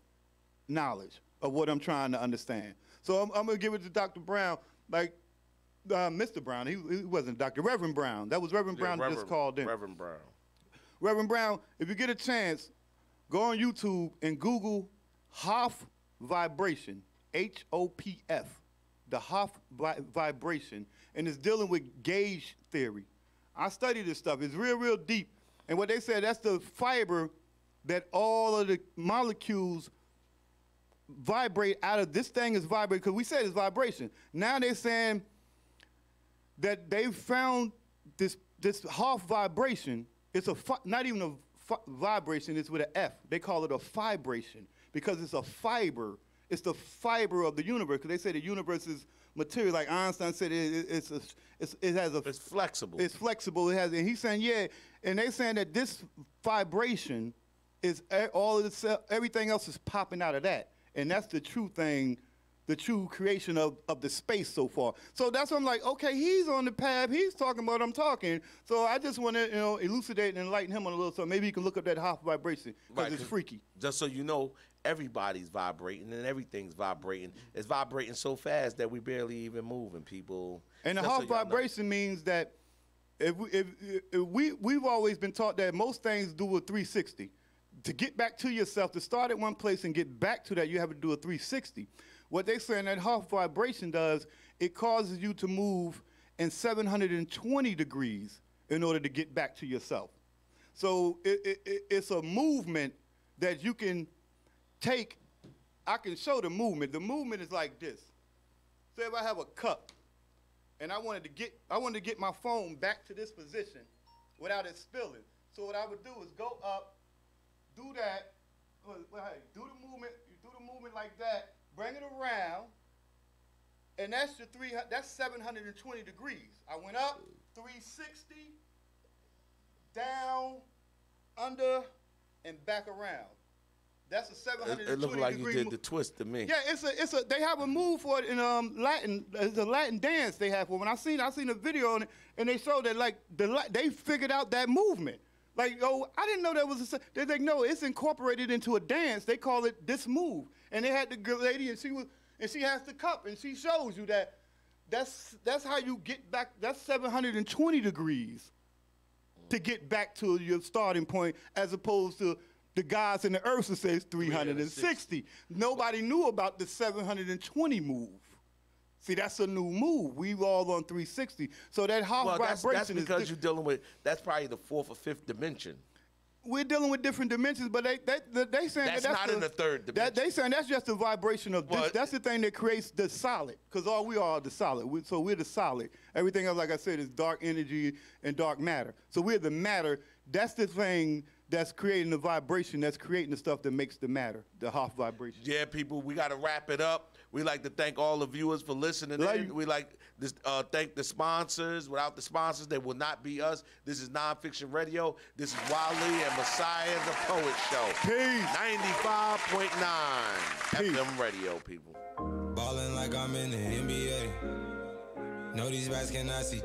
knowledge of what I'm trying to understand. So I'm going to give it to Dr. Brown, like Mr. Brown. He wasn't Dr. Reverend Brown. That was Reverend Brown that just called in. Reverend Brown. Reverend Brown, if you get a chance, go on YouTube and Google Hof vibration, H-O-P-F, the Hof vibration, and it's dealing with gauge theory. I study this stuff. It's real, real deep. And what they said, that's the fiber that all of the molecules vibrate out of. This thing is vibrating, because we said it's vibration. Now they're saying that they found this Hof vibration. It's not even a vibration, it's with an F. They call it a fibration because it's a fiber. It's the fiber of the universe, because they say the universe is material. Like Einstein said, it's flexible. It's flexible. And he's saying, yeah, and they're saying that this vibration is everything else is popping out of that. And that's the true thing, the true creation of the space so far. So that's what I'm like, okay, he's on the path. He's talking about what I'm talking. So I just want to, elucidate and enlighten him on a little, so maybe he can look up that Hof vibration, because it's freaky. Just so you know, everybody's vibrating and everyth's vibrating. It's vibrating so fast that we barely even moving, people. And the Hof vibration means that we've always been taught that most things do a 360. To get back to yourself, to start at one place and get back to that, you have to do a 360. What they say that Hof vibration does, it causes you to move in 720 degrees in order to get back to yourself. So it's a movement that you can take. I can show the movement. The movement is like this. Say if I have a cup and I wanted to get my phone back to this position without it spilling. So what I would do is go up, do that, do the movement. You do the movement like that, bring it around, and that's that's 720 degrees. I went up 360, down, under, and back around. That's a 720 degree. It looked like you did the twist to me. Yeah, they have a move for it in Latin. It's a Latin dance they have for it. When I seen a video on it, and they showed that they figured out that movement. Like, I didn't know that was they're like, no, it's incorporated into a dance. They call it this move. And they had the good lady, and she has the cup, and she shows you that's how you get back. That's 720 degrees to get back to your starting point, as opposed to the gods in the earth that says 360. Nobody knew about the 720 move. See, that's a new move. We all on 360. So that Hof vibration that's because you're dealing with, that's probably the fourth or fifth dimension. we're dealing with different dimensions, but they saying That's not in the third dimension. They saying that's just the vibration of this. That's the thing that creates the solid, because all we are the solid. So we're the solid. Everything else, like I said, is dark energy and dark matter. So we're the matter. That's the thing that's creating the vibration, that's creating the stuff that makes the matter, the Hoff vibration. Yeah, people, we got to wrap it up. We like to thank all the viewers for listening in. We like to thank the sponsors. Without the sponsors, they will not be us. This is NonFiction Radio. This is Wale and Messiah the Poet Show. Peace. 95.9 FM Radio, people. Ballin' like I'm in the NBA. No, these guys cannot see